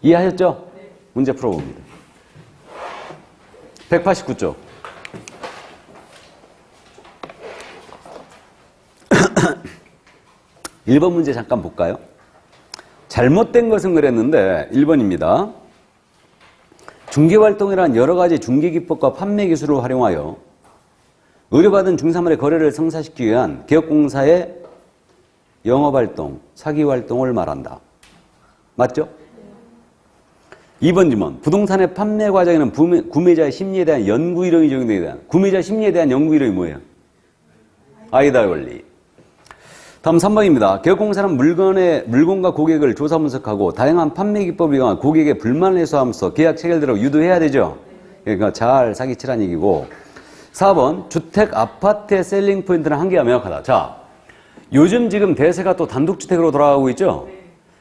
이해하셨죠? 문제 풀어봅니다. 189쪽. 1번 문제 잠깐 볼까요? 잘못된 것은 그랬는데 1번입니다. 중개활동이란 여러 가지 중개기법과 판매기술을 활용하여 의뢰받은 중산물의 거래를 성사시키기 위한 개업공사의 영업활동, 사기활동을 말한다. 맞죠? 2번 질문. 부동산의 판매 과정에는 구매자의 심리에 대한 연구 이론이 적용되게 대한 구매자 심리에 대한 연구 이론이 뭐예요? 아이다의 원리. 다음 3번입니다. 개업공사는 물건과 고객을 조사 분석하고 다양한 판매 기법을 이용한 고객의 불만을 해소하면서 계약 체결대로 유도해야 되죠. 그러니까 잘 사기치라는 얘기고. 4번 주택 아파트의 셀링 포인트는 한계가 명확하다. 자, 요즘 지금 대세가 또 단독주택으로 돌아가고 있죠.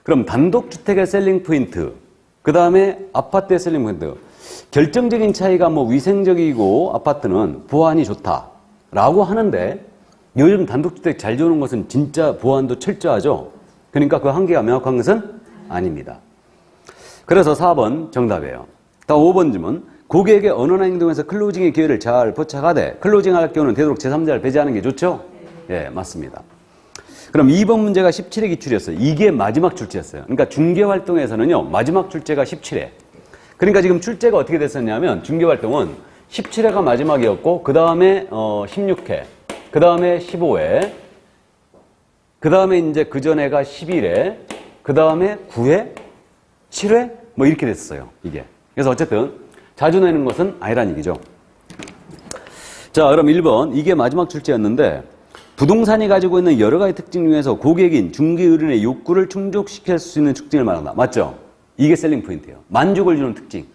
그럼 단독주택의 셀링 포인트, 그 다음에 아파트의 셀링 포인트. 결정적인 차이가 뭐 위생적이고 아파트는 보안이 좋다라고 하는데 요즘 단독주택 잘 지어놓은 것은 진짜 보안도 철저하죠. 그러니까 그 한계가 명확한 것은 아닙니다. 그래서 4번 정답이에요. 다음 5번 질문. 고객에게 언어나 행동에서 클로징의 기회를 잘 포착하되 클로징할 경우는 되도록 제3자를 배제하는 게 좋죠? 예, 맞습니다. 그럼 2번 문제가 17회 기출이었어요. 이게 마지막 출제였어요. 그러니까 중개활동에서는요, 마지막 출제가 17회. 그러니까 지금 출제가 어떻게 됐었냐면 중개활동은 17회가 마지막이었고 그 다음에 16회, 그 다음에 15회, 그 다음에 이제 그 전에가 11회, 그 다음에 9회, 7회 뭐 이렇게 됐어요. 이게 그래서 어쨌든 자주 내는 것은 아니란 얘기죠. 자, 그럼 1번. 이게 마지막 출제였는데 부동산이 가지고 있는 여러 가지 특징 중에서 고객인 중개의뢰인의 욕구를 충족시킬 수 있는 특징을 말한다. 맞죠? 이게 셀링 포인트예요. 만족을 주는 특징.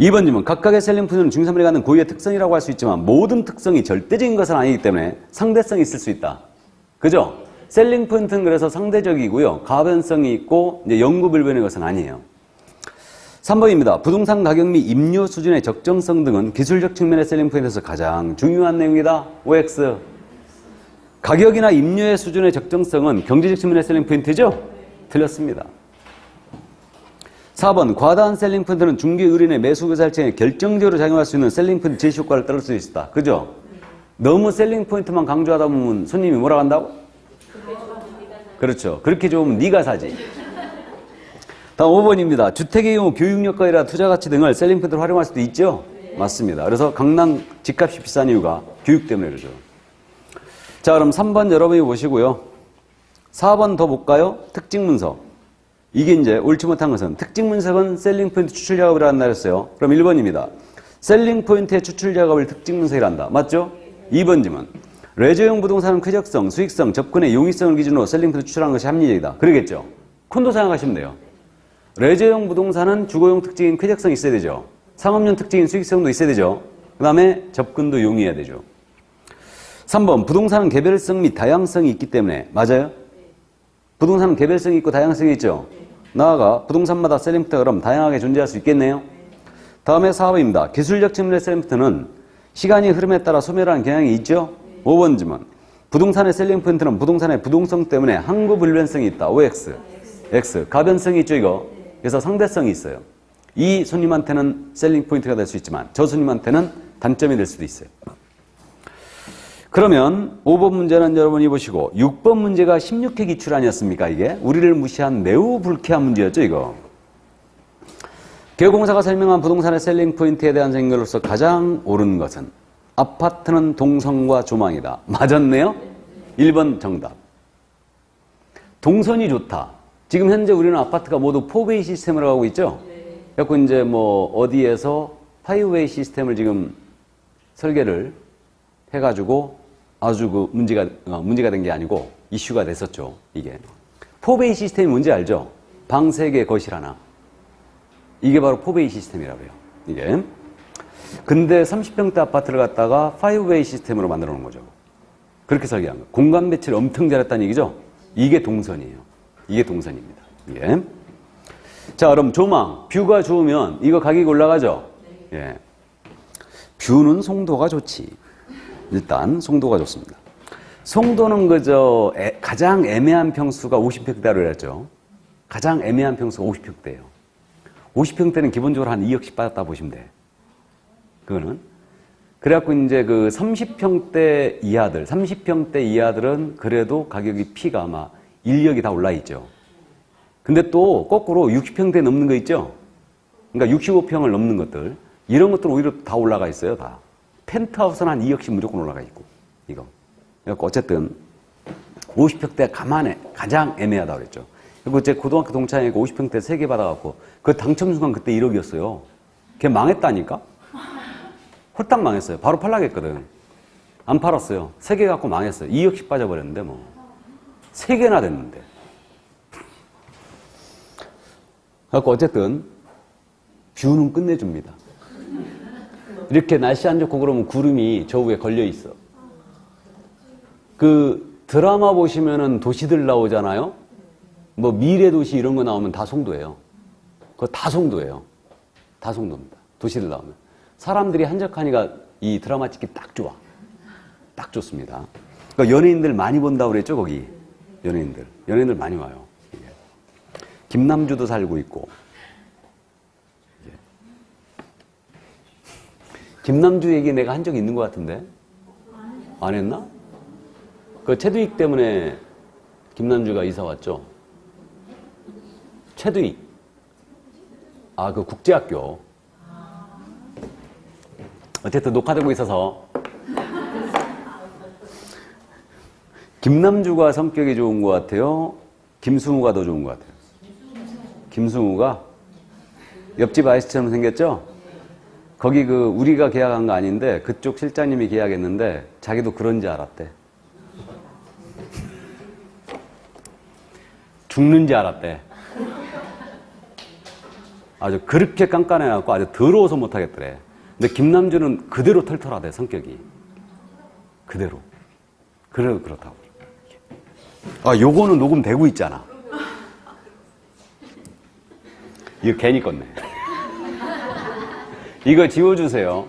2번 질문. 각각의 셀링 포인트는 중개사물이 갖는 고유의 특성이라고 할 수 있지만 모든 특성이 절대적인 것은 아니기 때문에 상대성이 있을 수 있다. 그죠? 셀링 포인트는 그래서 상대적이고요. 가변성이 있고 이제 영구불변의 것은 아니에요. 3번입니다. 부동산 가격 및 임료 수준의 적정성 등은 기술적 측면의 셀링 포인트에서 가장 중요한 내용이다. OX. 가격이나 임료의 수준의 적정성은 경제적 측면의 셀링 포인트죠? 틀렸습니다. 4번. 과다한 셀링 포인트는 중개의뢰인의 매수 결정에 결정적으로 작용할 수 있는 셀링 포인트 제시 효과를 떨어질 수 있다. 그죠? 너무 셀링 포인트만 강조하다 보면 손님이 뭐라 한다고? 그렇죠. 그렇게 좋으면 네가 사지. 다음 5번입니다. 주택의 경우 교육여건이나 투자가치 등을 셀링 포인트로 활용할 수도 있죠? 맞습니다. 그래서 강남 집값이 비싼 이유가 교육 때문에 그러죠. 자, 그럼 3번 여러분이 보시고요. 4번 더 볼까요? 특징 분석. 이게 이제 옳지 못한 것은 특징 분석은 셀링 포인트 추출 작업이라 한다 했어요. 그럼 1번입니다. 셀링 포인트의 추출 작업을 특징 분석이라 한다. 맞죠? 2번 질문. 레저용 부동산은 쾌적성, 수익성, 접근의 용이성을 기준으로 셀링 포인트 추출한 것이 합리적이다. 그러겠죠? 콘도 생각하시면 돼요. 레저용 부동산은 주거용 특징인 쾌적성이 있어야 되죠. 상업용 특징인 수익성도 있어야 되죠. 그 다음에 접근도 용이해야 되죠. 3번. 부동산은 개별성 및 다양성이 있기 때문에. 맞아요? 부동산은 개별성이 있고 다양성이 있죠. 나아가 부동산마다 셀링 포인트가 그럼 다양하게 존재할 수 있겠네요. 다음에 4번입니다. 기술적 측면의 셀링 포인트는 시간이 흐름에 따라 소멸하는 경향이 있죠. 5번 질문. 부동산의 셀링 포인트는 부동산의 부동성 때문에 항구불변성이 있다. OX. X. 가변성이 있죠, 이거. 그래서 상대성이 있어요. 이 손님한테는 셀링 포인트가 될 수 있지만 저 손님한테는 단점이 될 수도 있어요. 그러면 5번 문제는 여러분이 보시고 6번 문제가 16회 기출 아니었습니까? 이게 우리를 무시한 매우 불쾌한 문제였죠, 이거. 개공사가 설명한 부동산의 셀링 포인트에 대한 생각으로서 가장 옳은 것은 아파트는 동선과 조망이다. 맞았네요? 1번 정답. 동선이 좋다. 지금 현재 우리는 아파트가 모두 4베이 시스템으로 가고 있죠? 그래서 이제 뭐 어디에서 5웨이 시스템을 지금 설계를 해가지고 아주 그 문제가 된 게 아니고 이슈가 됐었죠, 이게. 4베이 시스템이 뭔지 알죠? 방 3개, 거실 하나. 이게 바로 4베이 시스템이라고 해요, 이게. 근데 30평대 아파트를 갖다가 5웨이 시스템으로 만들어 놓은 거죠. 그렇게 설계한 거예요. 공간 배치를 엄청 잘했다는 얘기죠? 이게 동선이에요. 이게 동선입니다. 예. 자, 그럼 조망. 뷰가 좋으면 이거 가격이 올라가죠? 예. 뷰는 송도가 좋지. 일단 송도가 좋습니다. 송도는 그저 가장 애매한 평수가 50평대로 했죠. 가장 애매한 평수가 50평대예요. 50평대는 기본적으로 한 2억씩 받았다 보시면 돼. 그거는. 그래갖고 이제 그 30평대 이하들은 그래도 가격이 피가 아마 1억이 다 올라 있죠. 근데 또 거꾸로 60평대 넘는 거 있죠? 그러니까 65평을 넘는 것들. 이런 것들은 오히려 다 올라가 있어요, 다. 펜트하우스는 한 2억씩 무조건 올라가 있고, 이거. 그래갖고 어쨌든 50평대 가장 애매하다고 그랬죠. 그리고 제 고등학교 동창회가 50평대 3개 받아갖고 그 당첨 순간 그때 1억이었어요. 걔 망했다니까? 홀딱 망했어요. 바로 팔라고 했거든. 안 팔았어요. 3개 갖고 망했어요. 2억씩 빠져버렸는데 뭐. 3개나 됐는데. 그래갖고 어쨌든 뷰는 끝내줍니다. 이렇게 날씨 안 좋고 그러면 구름이 저 위에 걸려 있어. 그 드라마 보시면은 도시들 나오잖아요. 뭐 미래도시 이런 거 나오면 다 송도예요. 그거 다 송도예요. 다 송도입니다. 도시들 나오면. 사람들이 한적하니까 이 드라마 찍기 딱 좋아. 딱 좋습니다. 그러니까 연예인들 많이 본다고 그랬죠, 거기. 연예인들 많이 와요. 이게. 김남주도 살고 있고. 김남주 얘기 내가 한 적이 있는 것 같은데? 안 했나? 그 최두익 때문에 김남주가 이사 왔죠? 최두익. 아, 그 국제학교. 어쨌든 녹화되고 있어서. 김남주가 성격이 좋은 것 같아요? 김승우가 더 좋은 것 같아요? 김승우가? 옆집 아이스처럼 생겼죠? 거기 우리가 계약한 거 아닌데 그쪽 실장님이 계약했는데 자기도 그런지 알았대. 죽는지 알았대. 아주 그렇게 깐깐해갖고 아주 더러워서 못하겠더래. 근데 김남주는 그대로 털털하대, 성격이. 그대로. 그래도 그렇다고. 아, 요거는 녹음되고 있잖아. 이거 괜히 껐네. 이거 지워주세요.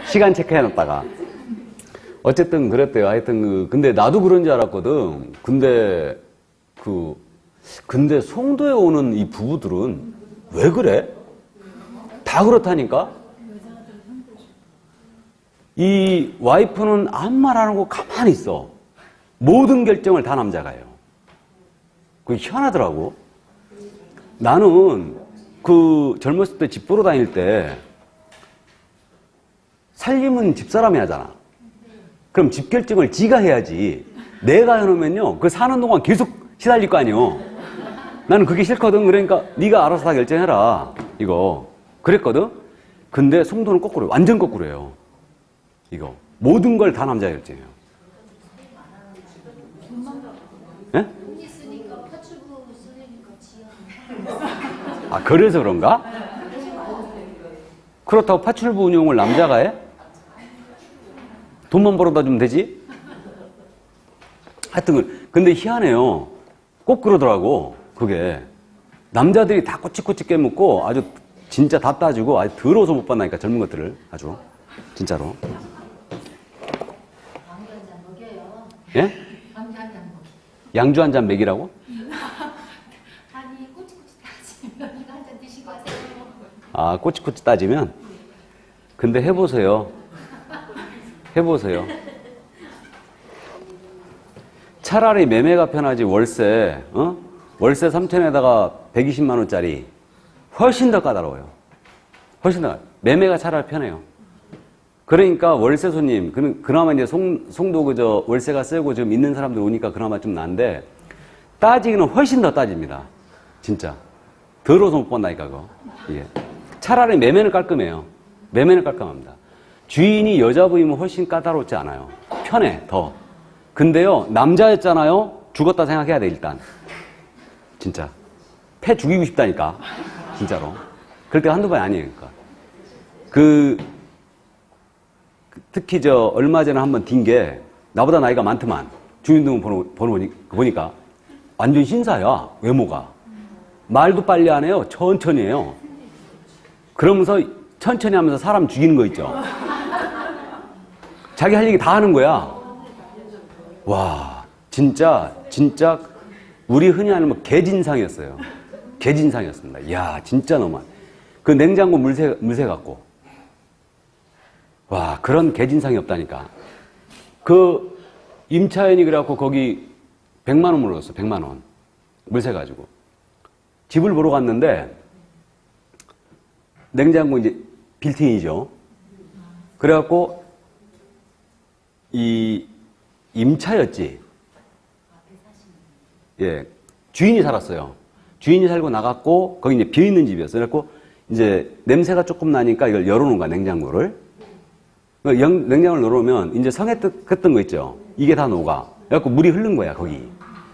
시간 체크해놨다가. 어쨌든 그랬대요. 하여튼 근데 나도 그런 줄 알았거든. 근데 송도에 오는 이 부부들은 왜 그래? 다 그렇다니까? 이 와이프는 아무 말 안 하고 가만히 있어. 모든 결정을 다 남자가 해요. 그게 희한하더라고. 나는 젊었을 때 집 보러 다닐 때 살림은 집사람이 하잖아. 그럼 집 결정을 지가 해야지. 내가 해놓으면요, 사는 동안 계속 시달릴 거 아니에요. 나는 그게 싫거든. 그러니까 네가 알아서 다 결정해라. 이거. 그랬거든. 근데 송도는 거꾸로예요. 완전 거꾸로예요. 이거. 모든 걸 다 남자가 결정해요. 예? 아, 그래서 그런가? 그렇다고 파출부 운용을 남자가 해? 돈만 벌어다 주면 되지? 하여튼, 근데 희한해요. 꼭 그러더라고, 그게. 남자들이 다 꼬치꼬치 깨묻고 아주 진짜 다 따지고 아주 더러워서 못 봤나니까, 젊은 것들을. 아주. 진짜로. 양주 한 잔 먹여요. 예? 양주 한 잔 먹여. 양주 한 잔 먹이라고? 아니, 꼬치꼬치 따지면 이거 한 잔 드시고 하세요. 아, 꼬치꼬치 따지면? 근데 해보세요. 해보세요. 차라리 매매가 편하지 월세, 월세 3천에다가 120만원짜리 훨씬 더 까다로워요. 훨씬 더. 매매가 차라리 편해요. 그러니까 월세 손님, 그나마 이제 송도 월세가 세고 지금 있는 사람들 오니까 그나마 좀 난데, 따지기는 훨씬 더 따집니다. 진짜. 더러워서 못 본다니까, 그거. 예. 차라리 매매는 깔끔해요. 매매는 깔끔합니다. 주인이 여자분이면 훨씬 까다롭지 않아요. 편해, 더. 근데요, 남자였잖아요? 죽었다 생각해야 돼, 일단. 진짜. 패 죽이고 싶다니까. 진짜로. 그렇게 한두 번이 아니에요, 그러니까. 특히 얼마 전에 한번 뛴 게, 나보다 나이가 많더만. 주민등록 번호 보니까. 완전 신사야, 외모가. 말도 빨리 안 해요. 천천히 해요. 그러면서 천천히 하면서 사람 죽이는 거 있죠. 자기 할 얘기 다 하는 거야. 와, 진짜 우리 흔히 하는 개진상이었어요. 개진상이었습니다. 이야, 진짜 너무한. 그 냉장고 물새 갖고. 와, 그런 개진상이 없다니까. 임차인이 그래갖고 거기 100만 원 물었어. 100만 원. 물새 가지고. 집을 보러 갔는데 냉장고 이제 빌트인이죠. 그래갖고 임차였지. 예, 주인이 살았어요. 주인이 살고 나갔고 거기 이제 비어 있는 집이었어요. 그래갖고 이제 냄새가 조금 나니까 이걸 열어놓은 거야, 냉장고를. 냉장고를 열어놓으면 이제 성했던 거 있죠. 이게 다 녹아. 그래갖고 물이 흐른 거야, 거기.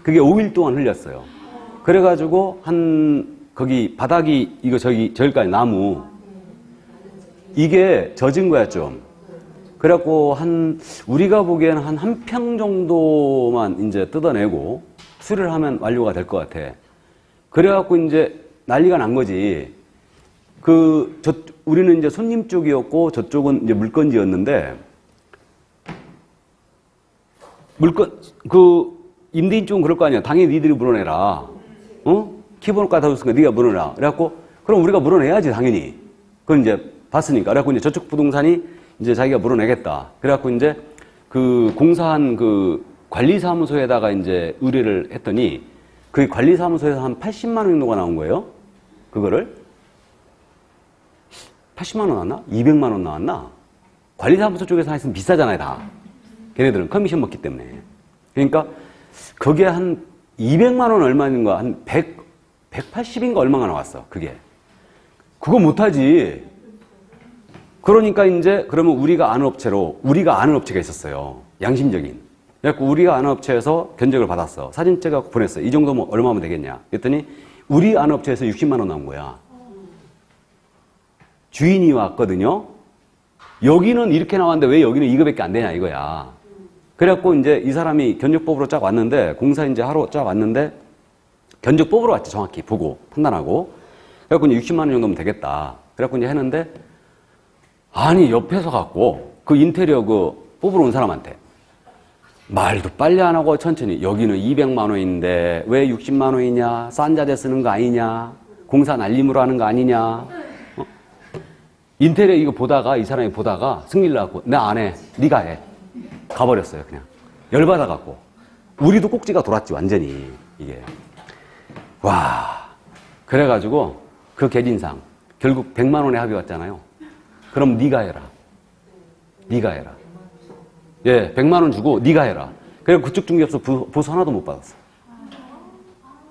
그게 5일 동안 흘렸어요. 그래가지고 거기 바닥이 저기까지 나무. 이게 젖은 거야, 좀. 그래갖고 우리가 보기에는 한 평 정도만 이제 뜯어내고 수리를 하면 완료가 될 것 같아. 그래갖고 이제 난리가 난 거지. 우리는 이제 손님 쪽이었고 저쪽은 이제 물건지였는데, 임대인 쪽은 그럴 거 아니야. 당연히 니들이 물어내라. 키번호까지 다 줬으니까 니가 물어내라. 그래갖고, 그럼 우리가 물어내야지, 당연히. 그건 이제 봤으니까. 그래갖고 이제 저쪽 부동산이 이제 자기가 물어내겠다. 그래갖고 이제 공사한 관리사무소에다가 이제 의뢰를 했더니 그 관리사무소에서 한 80만 원 정도가 나온 거예요. 그거를. 80만 원 나왔나? 200만 원 나왔나? 관리사무소 쪽에서 했으면 비싸잖아요, 다. 걔네들은 커미션 먹기 때문에. 그러니까 그게 한 200만 원 얼마인가, 한 180인가 얼마가 나왔어, 그게. 그거 못하지. 그러니까 이제 그러면 우리가 아는 업체가 있었어요. 양심적인. 그래갖고 우리가 아는 업체에서 견적을 받았어. 사진 찍어갖고 보냈어. 이 정도면 얼마면 되겠냐. 그랬더니 우리 아는 업체에서 60만 원 나온 거야. 주인이 왔거든요. 여기는 이렇게 나왔는데 왜 여기는 이거밖에 안 되냐 이거야. 그래갖고 이제 이 사람이 견적 뽑으러 쫙 왔는데, 공사 이제 하러 쫙 왔는데, 견적 뽑으러 왔지, 정확히 보고 판단하고. 그래갖고 이제 60만 원 정도면 되겠다. 그래갖고 이제 했는데, 아니 옆에서 갖고 그 인테리어 그 뽑으러 온 사람한테 말도 빨리 안 하고 천천히, 여기는 200만 원인데 왜 60만 원이냐, 싼 자재 쓰는 거 아니냐, 공사 날림으로 하는 거 아니냐. 인테리어 이거 보다가, 이 사람이 보다가 승질 나갖고 나 안 해, 네가 해, 가버렸어요. 그냥 열받아 갖고. 우리도 꼭지가 돌았지 완전히. 이게 와. 그래가지고 그 개진상 결국 100만 원에 합의 왔잖아요. 그럼 네가 해라. 네가 해라. 예, 100만 원 주고 네가 해라. 그리고 그쪽 중개업소 보수 하나도 못 받았어.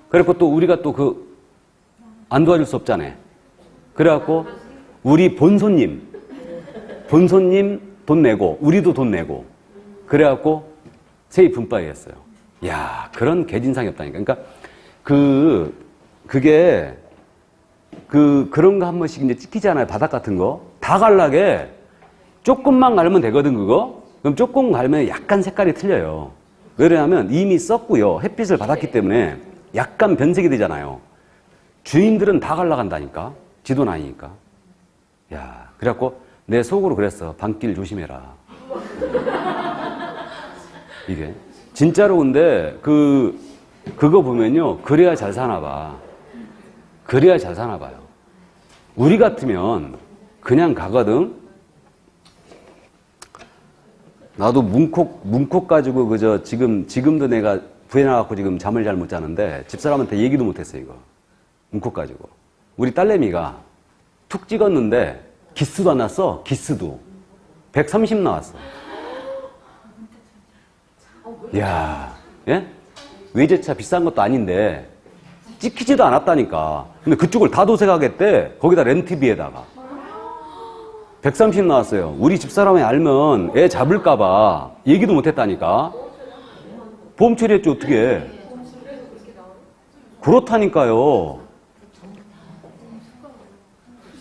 그리고 또 우리가 또 그 안 도와줄 수 없잖아요. 그래갖고 우리 본손님 돈 내고 우리도 돈 내고 그래갖고 세입 분바이 했어요. 야, 그런 개진상이 없다니까. 그러니까 그게 그런 거 한 번씩 이제 찍히잖아요. 바닥 같은 거. 다 갈라게 조금만 갈면 되거든, 그거. 그럼 조금 갈면 약간 색깔이 틀려요. 왜냐하면 이미 썼고요. 햇빛을 받았기 때문에 약간 변색이 되잖아요. 주인들은 다 갈라간다니까. 지도는 아니니까. 야, 그래갖고 내 속으로 그랬어. 밤길 조심해라. 이게. 진짜로 근데 그거 보면요. 그래야 잘 사나 봐. 그래야 잘 사나 봐요. 우리 같으면 그냥 가거든. 나도 문콕 가지고 그저 지금도 내가 부해나갖고 지금 잠을 잘 못 자는데 집사람한테 얘기도 못 했어, 이거. 문콕 가지고. 우리 딸내미가 툭 찍었는데 기스도 안 났어. 기스도. 130 나왔어. 이야, 예? 외제차 비싼 것도 아닌데 찍히지도 않았다니까. 근데 그쪽을 다 도색하겠대. 거기다 렌트비에다가 130 나왔어요. 우리 집사람이 알면 애 잡을까봐 얘기도 못했다니까. 보험 처리했지 어떻게. 그렇다니까요.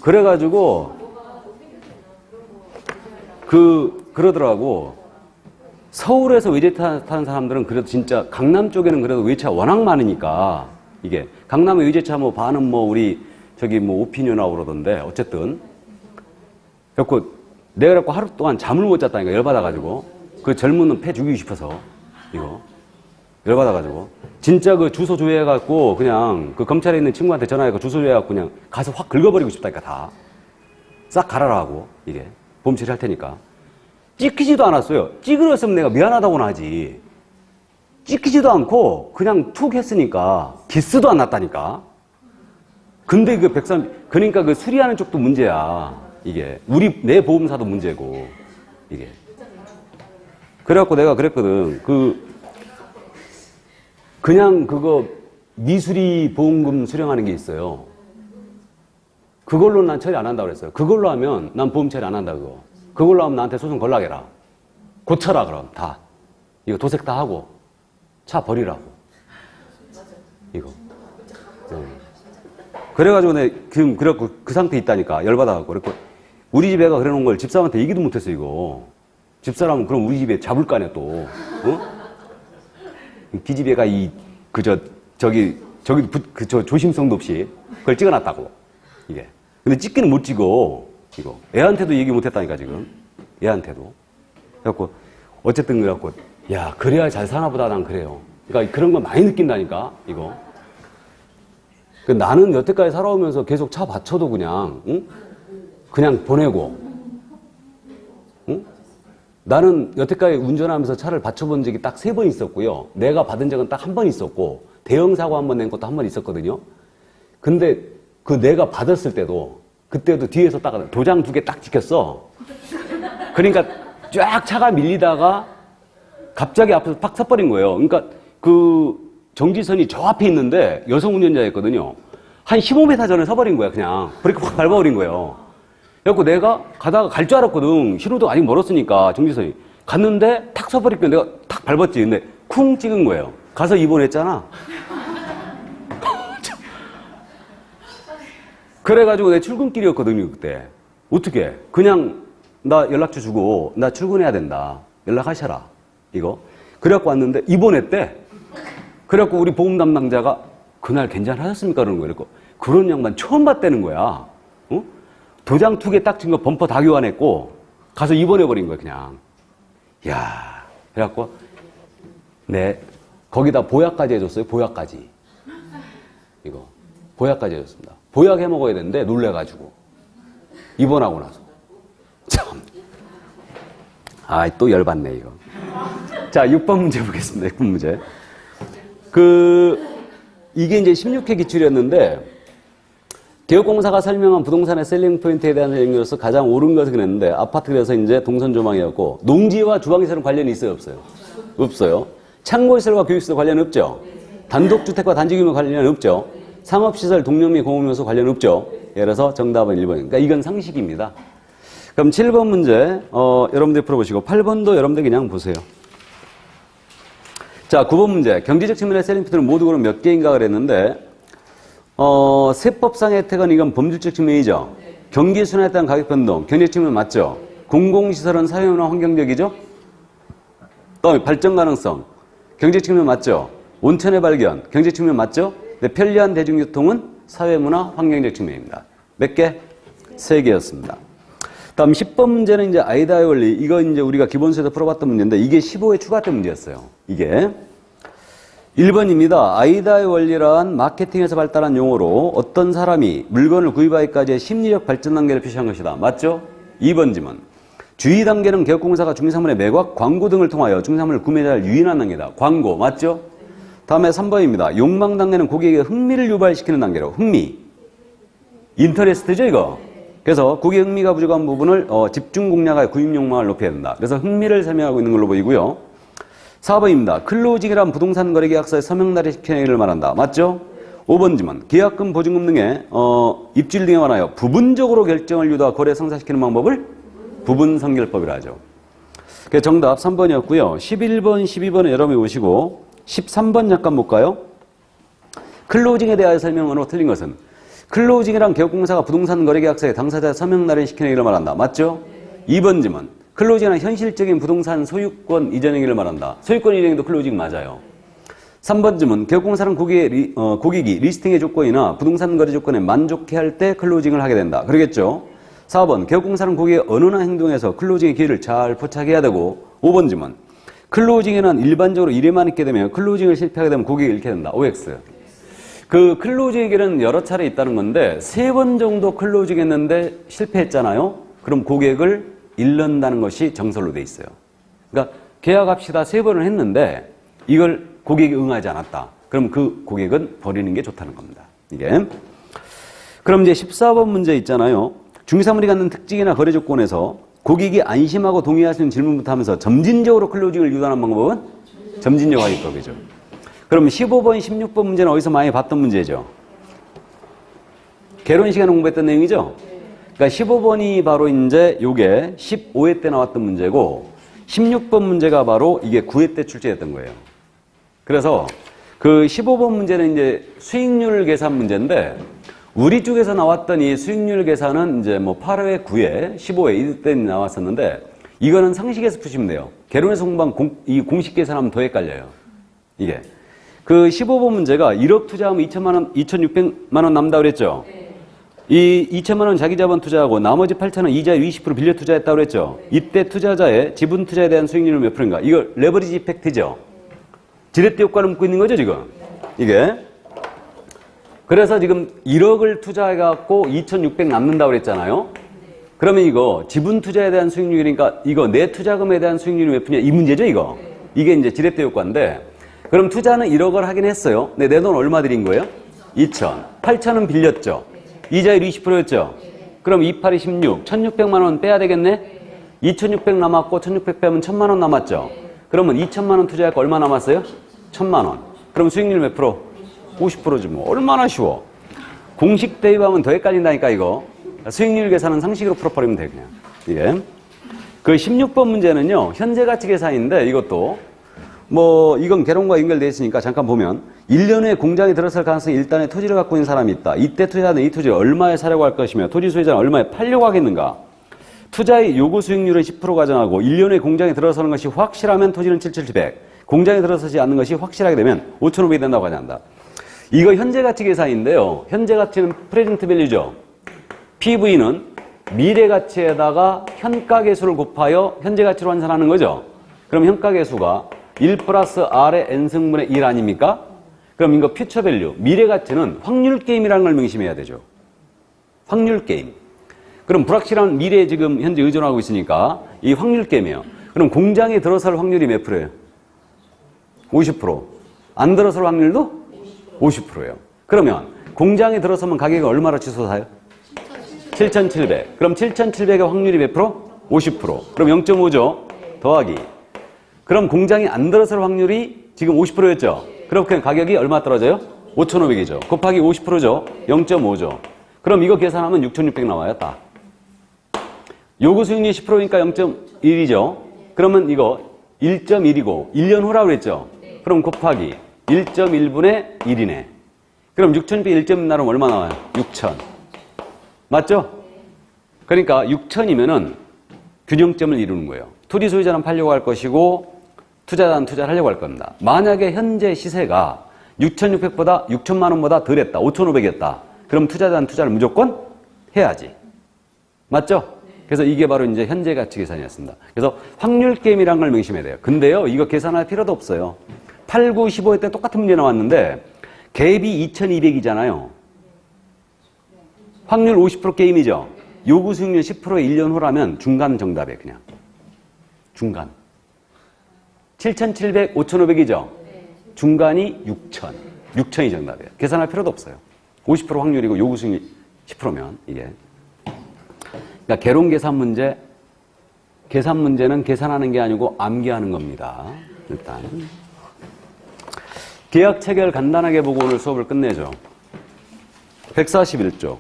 그래가지고 그러더라고. 서울에서 외제차 타는 사람들은 그래도 진짜 강남 쪽에는 그래도 외제차 워낙 많으니까. 이게 강남의 외제차 뭐 반은 뭐 우리 저기 뭐 오피니언하고 그러던데 어쨌든. 그래갖고 내가 그래갖고 하루 동안 잠을 못 잤다니까. 열받아가지고. 그 젊은 놈 패 죽이고 싶어서 이거 열받아가지고 진짜 그 주소 조회해갖고 그냥 그 검찰에 있는 친구한테 전화해서 주소 조회해갖고 그냥 가서 확 긁어버리고 싶다니까. 다 싹 갈아라 하고. 이게 보험 처리할 테니까. 찍히지도 않았어요. 찍으랬으면 내가 미안하다고는 하지. 찍히지도 않고 그냥 툭 했으니까 기스도 안 났다니까. 근데 그 130, 그러니까 그 수리하는 쪽도 문제야. 이게 내 보험사도 문제고. 이게 그래갖고 내가 그랬거든. 그냥 그거 미수리 보험금 수령하는 게 있어요. 그걸로 난 처리 안 한다고 그랬어요. 그걸로 하면 난 보험 처리 안 한다 그거. 그걸로 하면 나한테 소송 걸락해라. 고쳐라 그럼 다. 이거 도색 다 하고 차 버리라고. 이거. 그래가지고 내가 지금 그래갖고 그 상태에 있다니까. 열받아갖고. 그랬고 우리 집 애가 그래놓은 걸 집사람한테 얘기도 못했어 이거. 집사람은 그럼 우리 집에 잡을 거 아니야 또. 어? 기집 애가 저 조심성도 없이 그걸 찍어놨다고. 이게. 근데 찍기는 못 찍어. 이거. 애한테도 얘기 못 했다니까, 지금. 애한테도. 그래갖고, 어쨌든 그래갖고, 야, 그래야 잘 사나보다 난 그래요. 그러니까 그런 거 많이 느낀다니까, 이거. 나는 여태까지 살아오면서 계속 차 받쳐도 그냥, 응? 그냥 보내고, 응? 나는 여태까지 운전하면서 차를 받쳐본 적이 딱 3번 있었고요. 내가 받은 적은 딱 1번 있었고, 대형사고 1번 낸 것도 1번 있었거든요. 근데 그 내가 받았을 때도, 그때도 뒤에서 딱 도장 2개 딱 찍혔어. 그러니까 쫙 차가 밀리다가 갑자기 앞에서 팍 서버린 거예요. 그러니까 그 정지선이 저 앞에 있는데 여성 운전자였거든요. 한 15m 전에 서버린 거야, 그냥. 브레이크 확 밟아버린 거예요. 그래갖고 내가 가다가 갈 줄 알았거든. 신호도 아직 멀었으니까, 정지선이. 갔는데 탁 서버리니까 내가 탁 밟았지. 근데 쿵 찍은 거예요. 가서 입원했잖아. 그래가지고 내 출근길이었거든요, 그때. 어떻게? 그냥 나 연락처 주고 나 출근해야 된다. 연락하셔라. 이거. 그래갖고 왔는데 입원했대. 그래갖고 우리 보험 담당자가 그날 괜찮으셨습니까? 그러는 거예요. 그런 양반 처음 봤다는 거야. 어? 도장 2개 딱 찍은 거 범퍼 다 교환했고 가서 입원해버린 거야, 그냥. 이야. 그래갖고 네. 거기다 보약까지 해줬어요. 보약까지. 이거. 보약까지 해줬습니다. 보약 해 먹어야 되는데 놀래가지고. 입원하고 나서. 참. 아, 또 열받네, 이거. 자, 6번 문제 보겠습니다. 6번 문제. 이게 이제 16회 기출이었는데, 개혁공사가 설명한 부동산의 셀링 포인트에 대한 설명으로서 가장 옳은 것을 그랬는데, 아파트에서 이제 동선 조망이었고, 농지와 주방시설은 관련이 있어요, 없어요? 없어요. 창고시설과 교육시설 관련 없죠? 단독주택과 단지규모 관련 없죠? 상업시설, 동력 및 공업요소 관련 없죠? 예를 들어서 정답은 1번입니다. 그러니까 이건 상식입니다. 그럼 7번 문제, 여러분들 풀어보시고, 8번도 여러분들 그냥 보세요. 자, 9번 문제. 경제적 측면의 셀링 포인트는 모두 그럼 몇 개인가 그랬는데, 세법상의 혜택은 이건 법률적 측면이죠. 경기 순환에 따른 가격 변동, 경제적 측면 맞죠? 공공시설은 사회문화 환경적이죠? 또 발전 가능성, 경제적 측면 맞죠? 온천의 발견, 경제적 측면 맞죠? 네, 편리한 대중교통은 사회문화 환경적 측면입니다. 몇 개? 3개였습니다. 다음 10번 문제는 이제 아이다의 원리. 이거 이제 우리가 기본수에서 풀어봤던 문제인데 이게 15회 추가된 문제였어요. 이게 1번입니다. 아이다의 원리란 마케팅에서 발달한 용어로 어떤 사람이 물건을 구입하기까지의 심리적 발전 단계를 표시한 것이다. 맞죠? 2번 지문. 주의 단계는 개혁공사가 중개사물의 매각, 광고 등을 통하여 중개사물을 구매자를 유인하는 단계다. 광고. 맞죠? 다음에 3번입니다. 욕망 단계는 고객에게 흥미를 유발시키는 단계로. 흥미. 인터레스트죠, 이거? 그래서 고객 흥미가 부족한 부분을 집중 공략하여 구입 욕망을 높여야 된다. 그래서 흥미를 설명하고 있는 걸로 보이고요. 4번입니다. 클로징이란 부동산 거래 계약서의 서명 날의 시행일을 말한다. 맞죠? 5번 지문. 계약금, 보증금 등의 입주일 등에 관하여 부분적으로 결정을 유도하여 거래 성사시키는 방법을 부분 선결법이라 하죠. 그래서 정답 3번이었고요. 11번, 12번은 여러분이 오시고 13번 잠깐 볼까요? 클로징에 대하여 설명으로 틀린 것은 클로징이란 개혁공사가 부동산 거래계약서에 당사자 서명 날인 시키는 일을 말한다. 맞죠? 2번 지문. 클로징은 현실적인 부동산 소유권 이전 행위를 말한다. 소유권 이전 행위도 클로징 맞아요. 3번 지문. 개혁공사는 고객이 리스팅의 조건이나 부동산 거래 조건에 만족해 할 때 클로징을 하게 된다. 그러겠죠? 4번. 개혁공사는 고객의 어느 행동에서 클로징의 기회를 잘 포착해야 되고 5번 지문. 클로징에는 일반적으로 일에만 있게 되면 클로징을 실패하게 되면 고객이 잃게 된다. OX. 그 클로징에게는 여러 차례 있다는 건데 3번 정도 클로징 했는데 실패했잖아요. 그럼 고객을 잃는다는 것이 정설로 돼 있어요. 그러니까 계약합시다 3번을 했는데 이걸 고객이 응하지 않았다. 그럼 그 고객은 버리는 게 좋다는 겁니다. 이게. 그럼 이제 14번 문제 있잖아요. 중개사물이 갖는 특징이나 거래 조건에서 고객이 안심하고 동의할 수 있는 질문부터 하면서 점진적으로 클로징을 유도하는 방법은 점진적 하기법이죠. 그럼 15번, 16번 문제는 어디서 많이 봤던 문제죠? 개론 시간에 공부했던 내용이죠? 그러니까 15번이 바로 이제 요게 15회 때 나왔던 문제고 16번 문제가 바로 이게 9회 때 출제했던 거예요. 그래서 그 15번 문제는 이제 수익률 계산 문제인데 우리 쪽에서 나왔던 이 수익률 계산은 이제 뭐 8회, 9회, 15회 이때 나왔었는데 이거는 상식에서 푸시면 돼요. 개론에서 공부한 이 공식 계산하면 더 헷갈려요. 이게. 그 15번 문제가 1억 투자하면 2천만 원, 2,600만 원 남다 그랬죠? 이 2천만 원 자기 자본 투자하고 나머지 8천 원 이자율 20% 빌려 투자했다고 그랬죠? 이때 투자자의 지분 투자에 대한 수익률은 몇 프로인가? 이거 레버리지 이펙트죠? 지렛대 효과를 묻고 있는 거죠, 지금? 이게. 그래서 지금 1억을 투자해갖고 2,600 남는다고 그랬잖아요? 그러면 이거 지분 투자에 대한 수익률이니까 이거 내 투자금에 대한 수익률이 몇 프냐? 이 문제죠, 이거? 이게 이제 지렛대 효과인데 그럼 투자는 1억을 하긴 했어요. 근데 내 돈 얼마 들인 거예요? 2천. 8천은 빌렸죠. 이자율 20%였죠. 그럼 28이 16. 1,600만 원 빼야 되겠네? 2,600 남았고 1,600 빼면 1,000만 원 남았죠. 그러면 2,000만 원 투자할 거 얼마 남았어요? 1,000만 원. 그럼 수익률 몇 프로? 50%지 뭐. 얼마나 쉬워. 공식 대입하면 더 헷갈린다니까, 이거. 수익률 계산은 상식으로 풀어버리면 돼, 그냥. 이게. 그 16번 문제는요, 현재 가치 계산인데, 이것도, 이건 개론과 연결되어 있으니까 잠깐 보면, 1년 후에 공장에 들어설 가능성이 일단의 토지를 갖고 있는 사람이 있다. 이때 투자하는 이 토지를 얼마에 사려고 할 것이며, 토지 소유자는 얼마에 팔려고 하겠는가. 투자의 요구 수익률은 10% 가정하고, 1년 후에 공장에 들어서는 것이 확실하면 토지는 7,700. 공장에 들어서지 않는 것이 확실하게 되면 5,500이 된다고 가정한다. 이거 현재 가치 계산인데요. 현재 가치는 프레젠트 밸류죠. PV는 미래 가치에다가 현가 계수를 곱하여 현재 가치로 환산하는 거죠. 그럼 현가 계수가 1 플러스 R의 N승분의 1 아닙니까? 그럼 이거 퓨처 밸류, 미래 가치는 확률 게임이라는 걸 명심해야 되죠. 확률 게임. 그럼 불확실한 미래에 지금 현재 의존하고 있으니까 이 확률 게임이에요. 그럼 공장에 들어설 확률이 몇 프로예요? 50%. 안 들어설 확률도 50%예요. 그러면 공장에 들어서면 가격이 얼마로 치솟아요? 7,700. 그럼 7,700의 확률이 몇 프로? 50%. 그럼 0.5죠? 더하기. 그럼 공장이 안 들어설 확률이 지금 50%였죠? 그렇게 가격이 얼마 떨어져요? 5,500이죠. 곱하기 50%죠? 0.5죠. 그럼 이거 계산하면 6,600 나와요, 딱. 요구 수익률이 10%니까 0.1이죠? 그러면 이거 1.1이고 1년 후라고 그랬죠? 그럼 곱하기 1.1분의 1이네. 그럼 6,600 1.1 나누면 얼마 나와요? 6,000. 맞죠? 그러니까 6,000이면은 균형점을 이루는 거예요. 토지 소유자는 팔려고 할 것이고 투자자는 투자를 하려고 할 겁니다. 만약에 현재 시세가 6,600보다 6천만 원보다 덜했다. 5,500이었다. 그럼 투자자는 투자를 무조건 해야지. 맞죠? 그래서 이게 바로 이제 현재 가치 계산이었습니다. 그래서 확률 게임이라는 걸 명심해야 돼요. 근데요, 이거 계산할 필요도 없어요. 8, 9, 15회 때 똑같은 문제 나왔는데 갭이 2,200이잖아요. 확률 50% 게임이죠. 요구 수익률 10%의 1년 후라면 중간 정답이에요, 그냥. 중간. 7,700, 5,500이죠. 중간이 6,000. 6,000이 정답이에요. 계산할 필요도 없어요. 50% 확률이고 요구 수익률 10%면 이게. 그러니까 개론 계산 문제는 계산하는 게 아니고 암기하는 겁니다. 일단. 계약 체결 간단하게 보고 오늘 수업을 끝내죠. 141조.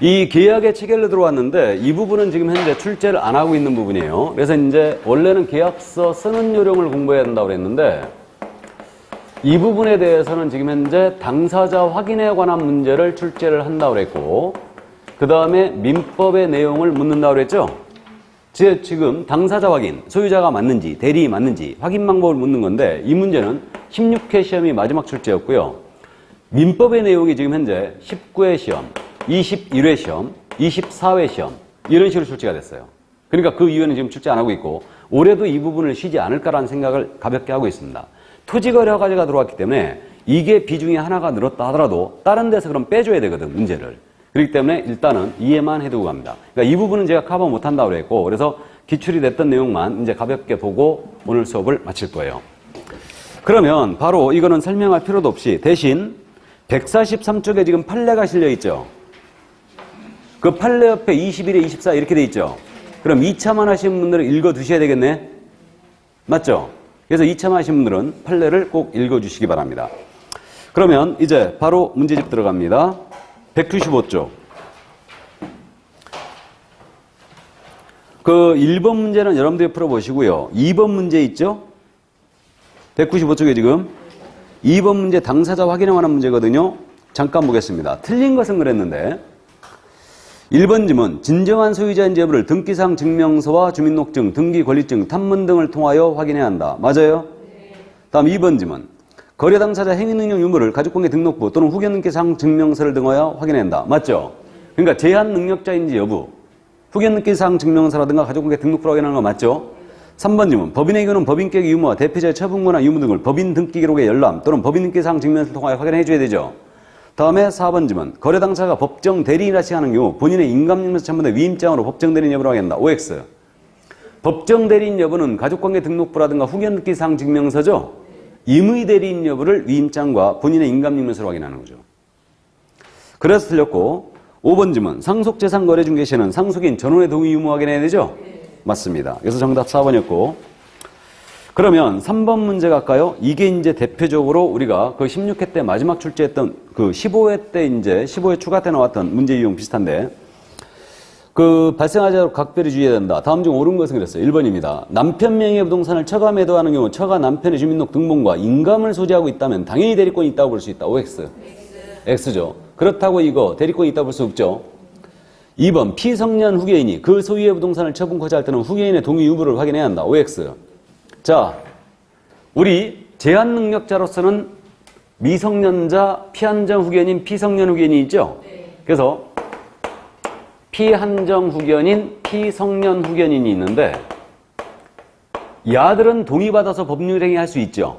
이 계약의 체결로 들어왔는데 이 부분은 지금 현재 출제를 안 하고 있는 부분이에요. 그래서 이제 원래는 계약서 쓰는 요령을 공부해야 된다고 그랬는데 이 부분에 대해서는 지금 현재 당사자 확인에 관한 문제를 출제를 한다고 그랬고 그 다음에 민법의 내용을 묻는다고 그랬죠. 지금 당사자 확인, 소유자가 맞는지 대리인이 맞는지 확인 방법을 묻는 건데 이 문제는 16회 시험이 마지막 출제였고요. 민법의 내용이 지금 현재 19회 시험, 21회 시험, 24회 시험 이런 식으로 출제가 됐어요. 그러니까 그 이후에는 지금 출제 안 하고 있고 올해도 이 부분을 쉬지 않을까라는 생각을 가볍게 하고 있습니다. 토지거래 허가제가 들어왔기 때문에 이게 비중이 하나가 늘었다 하더라도 다른 데서 그럼 빼줘야 되거든, 문제를. 그렇기 때문에 일단은 이해만 해두고 갑니다. 그러니까 이 부분은 제가 커버 못한다고 그랬고 그래서 기출이 됐던 내용만 이제 가볍게 보고 오늘 수업을 마칠 거예요. 그러면 바로 이거는 설명할 필요도 없이 대신 143쪽에 지금 판례가 실려 있죠. 그 판례 옆에 21에 24 이렇게 돼 있죠. 그럼 2차만 하시는 분들은 읽어 두셔야 되겠네. 맞죠? 그래서 2차만 하시는 분들은 판례를 꼭 읽어 주시기 바랍니다. 그러면 이제 바로 문제집 들어갑니다. 195쪽. 그 1번 문제는 여러분들이 풀어보시고요. 2번 문제 있죠? 195쪽에 지금 2번 문제 당사자 확인에 관한 문제거든요. 잠깐 보겠습니다. 틀린 것은 그랬는데 1번 지문 진정한 소유자인지 여부를 등기상 증명서와 주민등록증, 등기권리증, 탐문 등을 통하여 확인해야 한다. 맞아요? 다음 2번 지문 거래 당사자 행위능력 유무를 가족관계 등록부 또는 후견등기상 증명서를 등하여 확인해야 한다. 맞죠? 그러니까 제한 능력자인지 여부 후견등기상 증명서라든가 가족관계 등록부를 확인하는 거 맞죠? 3번 지문 법인의 경우는 법인격의 유무와 대표자의 처분권한 유무 등을 법인 등기 기록의 열람 또는 법인 등기상 증명서를 통하여 확인해 줘야 되죠. 다음에 4번 지문 거래 당사자가 법정 대리인이라 시하는 경우 본인의 인감증명서 첨부된 위임장으로 법정 대리인 여부를 확인한다. OX. 법정 대리인 여부는 가족관계 등록부라든가 후견등기상 증명서죠. 임의 대리인 여부를 위임장과 본인의 인감증명서로 확인하는 거죠. 그래서 틀렸고 5번 지문 상속재산 거래 중개 시에는 상속인 전원의 동의 유무 확인해야 되죠? 맞습니다. 그래서 정답 4번이었고 그러면 3번 문제 갈까요? 이게 이제 대표적으로 우리가 그 16회 때 마지막 출제했던 그 15회 때 이제 15회 추가 때 나왔던 문제 유형 비슷한데 그 발생하지 않도록 각별히 주의해야 된다. 다음 중 옳은 것은 그랬어요. 1번입니다. 남편 명의의 부동산을 처가 매도하는 경우 처가 남편의 주민등록 등본과 인감을 소지하고 있다면 당연히 대리권이 있다고 볼 수 있다. OX. X죠. 그렇다고 이거 대리권이 있다고 볼 수 없죠. 2번 피성년 후계인이 그 소유의 부동산을 처분코자 할 때는 후계인의 동의 유무를 확인해야 한다. OX. 자, 우리 제한 능력자로서는 미성년자, 피한정 후견인, 피성년 후견인이 있죠? 그래서 피한정 후견인, 피성년 후견인이 있는데 야들은 동의받아서 법률행위 할 수 있죠?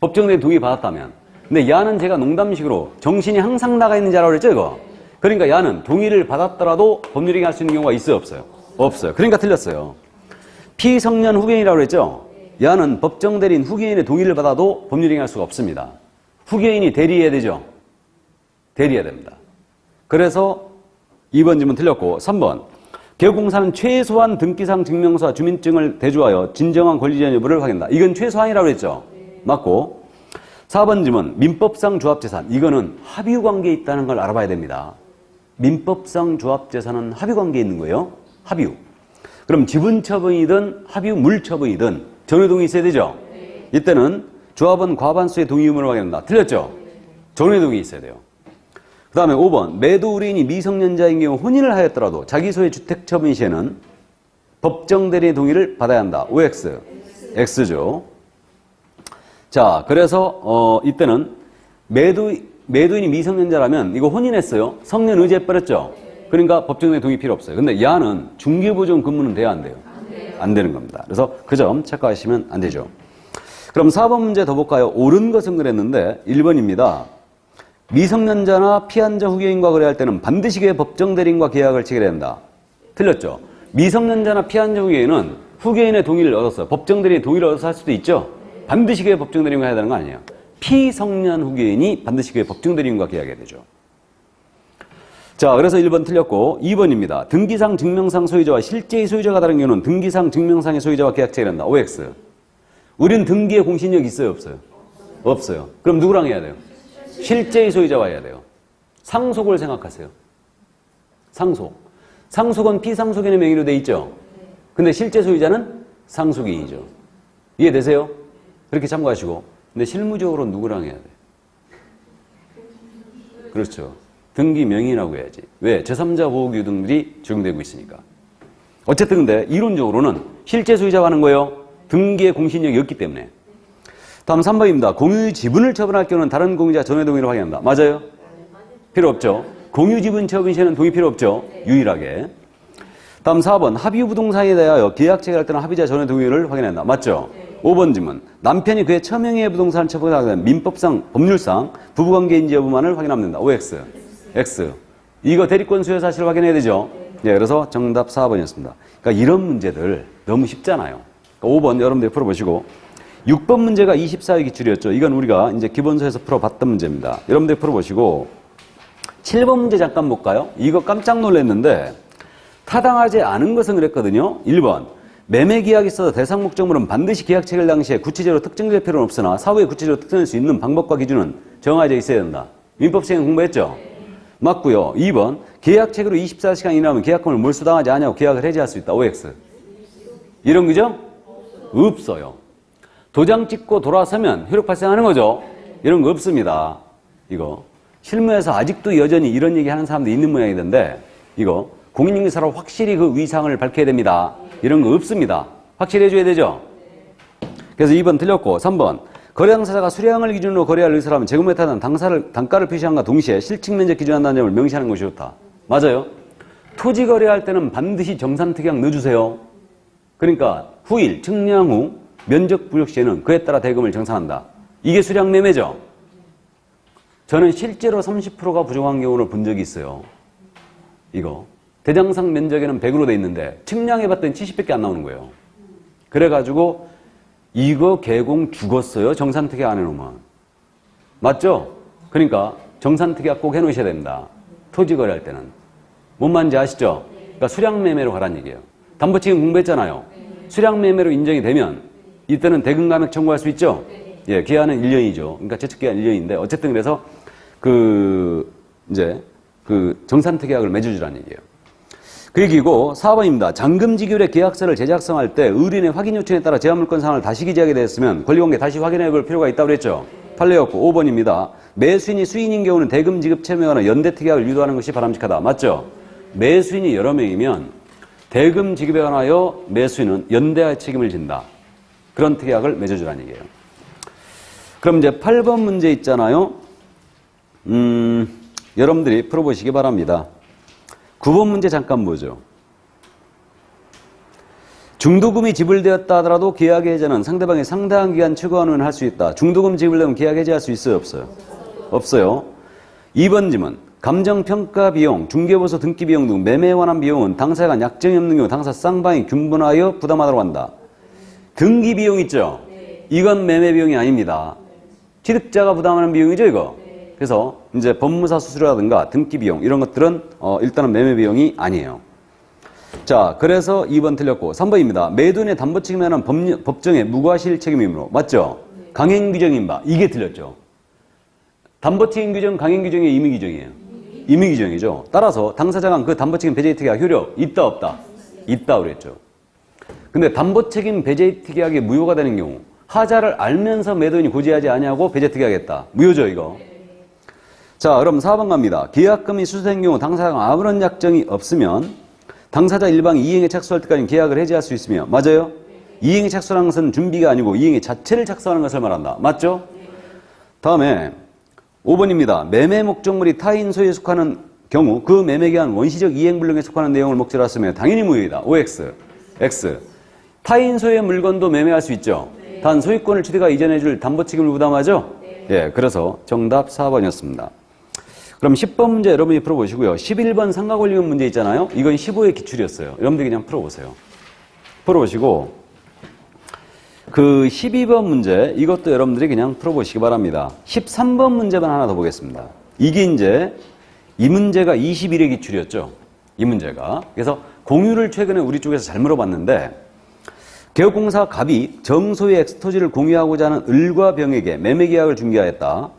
법정대리 동의받았다면. 근데 야는 제가 농담식으로 정신이 항상 나가 있는 자라고 그랬죠, 이거? 그러니까 야는 동의를 받았더라도 법률행위 할 수 있는 경우가 있어요, 없어요? 없어요. 그러니까 틀렸어요. 피성년 후견인이라고 그랬죠? 야는 법정대리인 후견인의 동의를 받아도 법률행위 할 수가 없습니다. 후견인이 대리해야 되죠? 대리해야 됩니다. 그래서 2번 질문 틀렸고 3번 개공사는 최소한 등기상 증명서와 주민증을 대조하여 진정한 권리전 여부를 확인한다. 이건 최소한이라고 그랬죠? 맞고 4번 질문 민법상 조합재산 이거는 합의관계에 있다는 걸 알아봐야 됩니다. 민법상 조합재산은 합의관계에 있는 거예요. 합의후. 그럼 지분처분이든 합의후 물처분이든 전회동이 있어야 되죠? 이때는 조합은 과반수의 동의 의무를 확인한다. 틀렸죠? 전회동이 있어야 돼요. 그 다음에 5번 매도 의뢰인이 미성년자인 경우 혼인을 하였더라도 자기 소유의 주택 처분 시에는 법정 대리의 동의를 받아야 한다. OX. X죠. 자, 그래서 이때는 매도인이 미성년자라면 이거 혼인했어요. 성년 의지해버렸죠. 그러니까 법정 대리 동의 필요 없어요. 근데 야는 중개보증 근무는 돼야 안 돼요? 안 되는 겁니다. 그래서 그 점 체크하시면 안 되죠. 그럼 4번 문제 더 볼까요? 옳은 것은 그랬는데 1번입니다. 미성년자나 피한정 후계인과 거래할 때는 반드시 그의 법정 대리인과 계약을 체결해야 한다. 틀렸죠? 미성년자나 피한정 후계인은 후계인의 동의를 얻었어요. 법정 대리인의 동의를 얻어서 할 수도 있죠? 반드시 그의 법정 대리인과 해야 되는 거 아니에요. 피성년 후계인이 반드시 그의 법정 대리인과 계약해야 되죠. 자, 그래서 1번 틀렸고 2번입니다. 등기상 증명상 소유자와 실제의 소유자가 다른 경우는 등기상 증명상의 소유자와 계약 체결한다. OX. 우리는 등기에 공신력 있어요, 없어요? 없어요. 그럼 누구랑 해야 돼요? 실제의 소유자와 해야 돼요. 상속을 생각하세요. 상속. 상속은 피상속인의 명의로 돼 있죠? 근데 실제 소유자는 상속인이죠. 이해되세요? 그렇게 참고하시고. 근데 실무적으로 누구랑 해야 돼요? 그렇죠. 등기 명의라고 해야지. 왜? 제3자 보호규정들이 적용되고 있으니까. 어쨌든 근데 이론적으로는 실제 소유자가 하는 거예요. 등기에 공신력이 없기 때문에. 다음 3번입니다. 공유 지분을 처분할 경우는 다른 공유자 전회 동의를 확인한다. 맞아요? 필요 없죠. 공유 지분 처분 시에는 동의 필요 없죠. 유일하게. 다음 4번 합의 부동산에 대하여 계약 체결할 때는 합의자 전회 동의를 확인한다. 맞죠? 5번 질문. 남편이 그의 처명의 부동산을 처분하게 되면 민법상, 법률상 부부관계인지 여부만을 확인하면 된다. OX. X. 이거 대리권 수요 사실을 확인해야 되죠? 예, 그래서 정답 4번이었습니다. 그러니까 이런 문제들 너무 쉽잖아요. 그러니까 5번 여러분들 풀어보시고 6번 문제가 24의 기출이었죠. 이건 우리가 이제 기본서에서 풀어봤던 문제입니다. 여러분들 풀어보시고 7번 문제 잠깐 볼까요? 이거 깜짝 놀랐는데 타당하지 않은 것은 그랬거든요. 1번 매매 계약이 있어서 대상 목적물은 반드시 계약 체결 당시에 구체적으로 특정될 필요는 없으나 사후에 구체적으로 특정할 수 있는 방법과 기준은 정해져 있어야 된다. 민법 시행 공부했죠? 맞고요. 2번 계약 체결 후 24시간 이내면 계약금을 몰수당하지 않냐고 계약을 해지할 수 있다. OX. 이런 거죠? 없어요. 도장 찍고 돌아서면 효력 발생하는 거죠? 이런 거 없습니다. 이거 실무에서 아직도 여전히 이런 얘기 하는 사람도 있는 모양이던데 이거 공인중개사로 확실히 그 위상을 밝혀야 됩니다. 이런 거 없습니다. 확실히 해줘야 되죠? 그래서 2번 틀렸고 3번 거래 당사자가 수량을 기준으로 거래할 의사라면 재구매에 따른 단가를 표시함과 동시에 실측 면적 기준한다는 점을 명시하는 것이 좋다. 맞아요. 토지 거래할 때는 반드시 정산특약 넣어주세요. 그러니까 후일, 측량 후 면적 부족 시에는 그에 따라 대금을 정산한다. 이게 수량 매매죠. 저는 실제로 30%가 부족한 경우를 본 적이 있어요. 이거 대장상 면적에는 100으로 돼 있는데 측량해봤더니 70밖에 안 나오는 거예요. 그래가지고 이거 개공 죽었어요. 정산특약 안 해놓으면. 맞죠? 그러니까 정산특약 꼭 해놓으셔야 됩니다. 토지 거래할 때는. 뭔 말인지 아시죠? 그러니까 수량매매로 가란 얘기예요. 담보치금 공부했잖아요. 수량매매로 인정이 되면 이때는 대금 감액 청구할 수 있죠? 예, 기한은 1년이죠. 그러니까 제척기한 1년인데 어쨌든 그래서 이제 정산특 계약을 맺어주라는 얘기예요. 그 얘기고 4번입니다. 잔금지급의 계약서를 제작성할 때 의뢰인의 확인 요청에 따라 제한물권 사항을 다시 기재하게 되었으면 권리관계 다시 확인해 볼 필요가 있다고 그랬죠. 판례였고 5번입니다. 매수인이 수인인 경우는 대금 지급 채무에 관한 연대특약을 유도하는 것이 바람직하다. 맞죠? 매수인이 여러 명이면 대금 지급에 관하여 매수인은 연대할 책임을 진다. 그런 특약을 맺어주라는 얘기예요. 그럼 이제 8번 문제 있잖아요. 여러분들이 풀어보시기 바랍니다. 9번 문제 잠깐 보죠. 중도금이 지불되었다 하더라도 계약 해제는 상대방이 상당한 기간 최고한은 할 수 있다. 중도금 지불되면 계약 해제할 수 있어요? 없어요? 없어요. 2번 질문. 감정평가 비용, 중개보수 등기 비용 등 매매에 관한 비용은 당사에 간 약정이 없는 경우 당사 쌍방이 균분하여 부담하도록 한다. 등기 비용 있죠? 이건 매매 비용이 아닙니다. 취득자가 부담하는 비용이죠, 이거? 그래서 이제 법무사 수수료라든가 등기 비용 이런 것들은 일단은 매매 비용이 아니에요. 자, 그래서 2번 틀렸고 3번입니다. 매도인의 담보 책임에 관한 법정의 무과실 책임이므로 맞죠? 강행 규정인 바 이게 틀렸죠. 담보 책임 규정 강행 규정이 임의 규정이에요. 임의 규정이죠. 따라서 당사자 간 그 담보 책임 배제 특약 효력 있다 없다? 있다 그랬죠. 근데 담보 책임 배제 특약이 무효가 되는 경우 하자를 알면서 매도인이 고지하지 아니하고 배제 특약했다. 무효죠, 이거. 자, 그럼 4번 갑니다. 계약금이 수수된 경우 당사자가 아무런 약정이 없으면 당사자 일방이 이행에 착수할 때까지 계약을 해지할 수 있으며 맞아요? 이행에 착수하는 것은 준비가 아니고 이행의 자체를 착수하는 것을 말한다. 맞죠? 다음에 5번입니다. 매매 목적물이 타인 소유에 속하는 경우 그 매매기한 원시적 이행불능에 속하는 내용을 목적으로 했으면 당연히 무효이다. OX, X. 타인 소유의 물건도 매매할 수 있죠. 단 소유권을 취득하 이전해줄 담보 책임을 부담하죠? 예, 그래서 정답 4번이었습니다. 그럼 10번 문제 여러분이 풀어보시고요. 11번 상가권리금 문제 있잖아요. 이건 15의 기출이었어요. 여러분들이 그냥 풀어보세요. 풀어보시고 그 12번 문제 이것도 여러분들이 그냥 풀어보시기 바랍니다. 13번 문제만 하나 더 보겠습니다. 이게 이제 이 문제가 21의 기출이었죠. 이 문제가. 그래서 공유를 최근에 우리 쪽에서 잘 물어봤는데 개업공사 갑이 정소의 엑스토지를 공유하고자 하는 을과 병에게 매매계약을 중개하였다.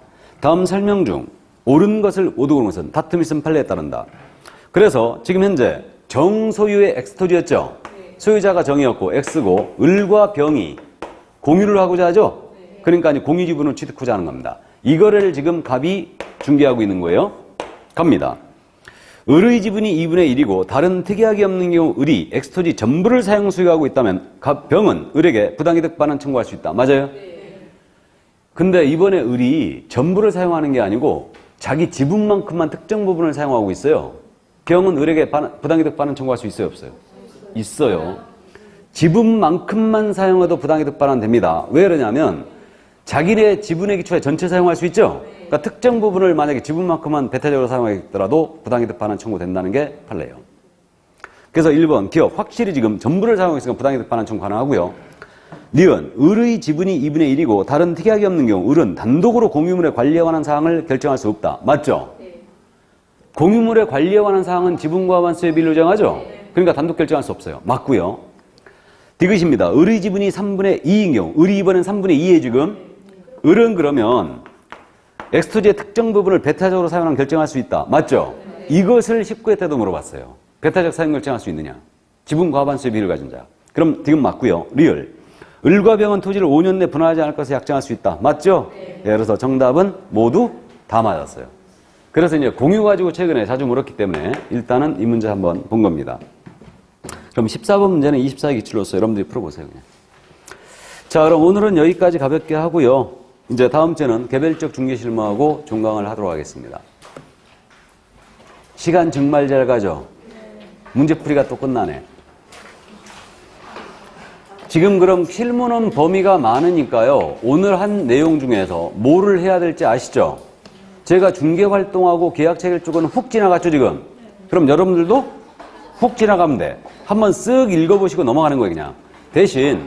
다음 설명 중 옳은 것을 오도고는 것은 다툼 있음 판례에 따른다. 그래서 지금 현재 정소유의 엑스토지였죠. 소유자가 정이었고 X고 을과 병이 공유를 하고자 하죠. 그러니까 아니 공유 지분을 취득하고자 하는 겁니다. 이거를 지금 갑이 중개하고 있는 거예요. 갑니다. 을의 지분이 2분의 1이고 다른 특이하게 없는 경우 을이 엑스토지 전부를 사용 소유하고 있다면 병은 을에게 부당이득 반환 청구할 수 있다. 맞아요? 근데 이번에 을이 전부를 사용하는 게 아니고 자기 지분만큼만 특정 부분을 사용하고 있어요. 병은 을에게 부당이득 반환 청구할 수 있어요? 없어요? 있어요. 지분만큼만 사용해도 부당이득 반환됩니다. 왜 그러냐면 자기네 지분의 기초에 전체 사용할 수 있죠? 그러니까 특정 부분을 만약에 지분만큼만 배타적으로 사용하겠더라도 부당이득 반환 청구된다는 게 판례예요. 그래서 1번 기업 확실히 지금 전부를 사용하고 있으니까 부당이득 반환 청구 가능하고요. 니은 을의 지분이 2분의 1이고 다른 특이하게 없는 경우 을은 단독으로 공유물의 관리에 관한 사항을 결정할 수 없다. 맞죠? 공유물의 관리에 관한 사항은 지분과 관수의 비율로 정하죠? 그러니까 단독 결정할 수 없어요. 맞고요. 디귿입니다. 을의 지분이 3분의 2인 경우 을이 이번엔 3분의 2에 지금 을은 그러면 엑스토지의 특정 부분을 배타적으로 사용하는 결정할 수 있다. 맞죠? 이것을 19회 때도 물어봤어요. 배타적 사용 결정할 수 있느냐? 지분 과반수의 비율을 가진 자. 그럼 디귿 맞고요. 리을. 을과 병은 토지를 5년 내 분할하지 않을 것을 약정할 수 있다. 맞죠? 예, 그래서 정답은 모두 다 맞았어요. 그래서 이제 공유 가지고 최근에 자주 물었기 때문에 일단은 이 문제 한번 본 겁니다. 그럼 14번 문제는 24의 기출로서 여러분들이 풀어보세요. 그냥. 자, 그럼 오늘은 여기까지 가볍게 하고요. 이제 다음 주에는 개별적 중개 실무하고 종강을 하도록 하겠습니다. 시간 정말 잘 가죠? 문제풀이가 또 끝나네. 지금 그럼 실무는 범위가 많으니까요. 오늘 한 내용 중에서 뭐를 해야 될지 아시죠? 제가 중개 활동하고 계약 체결 쪽은 훅 지나갔죠, 지금? 그럼 여러분들도 훅 지나가면 돼. 한번 쓱 읽어보시고 넘어가는 거예요, 그냥. 대신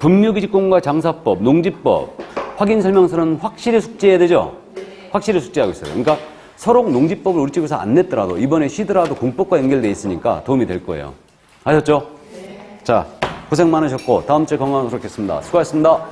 분묘기지권과 장사법, 농지법, 확인설명서는 확실히 숙지해야 되죠? 확실히 숙지하고 있어요. 그러니까 서록 농지법을 우리 쪽에서 안 냈더라도 이번에 쉬더라도 공법과 연결돼 있으니까 도움이 될 거예요. 아셨죠? 자, 고생 많으셨고 다음 주에 건강하도록 하겠습니다. 수고하셨습니다.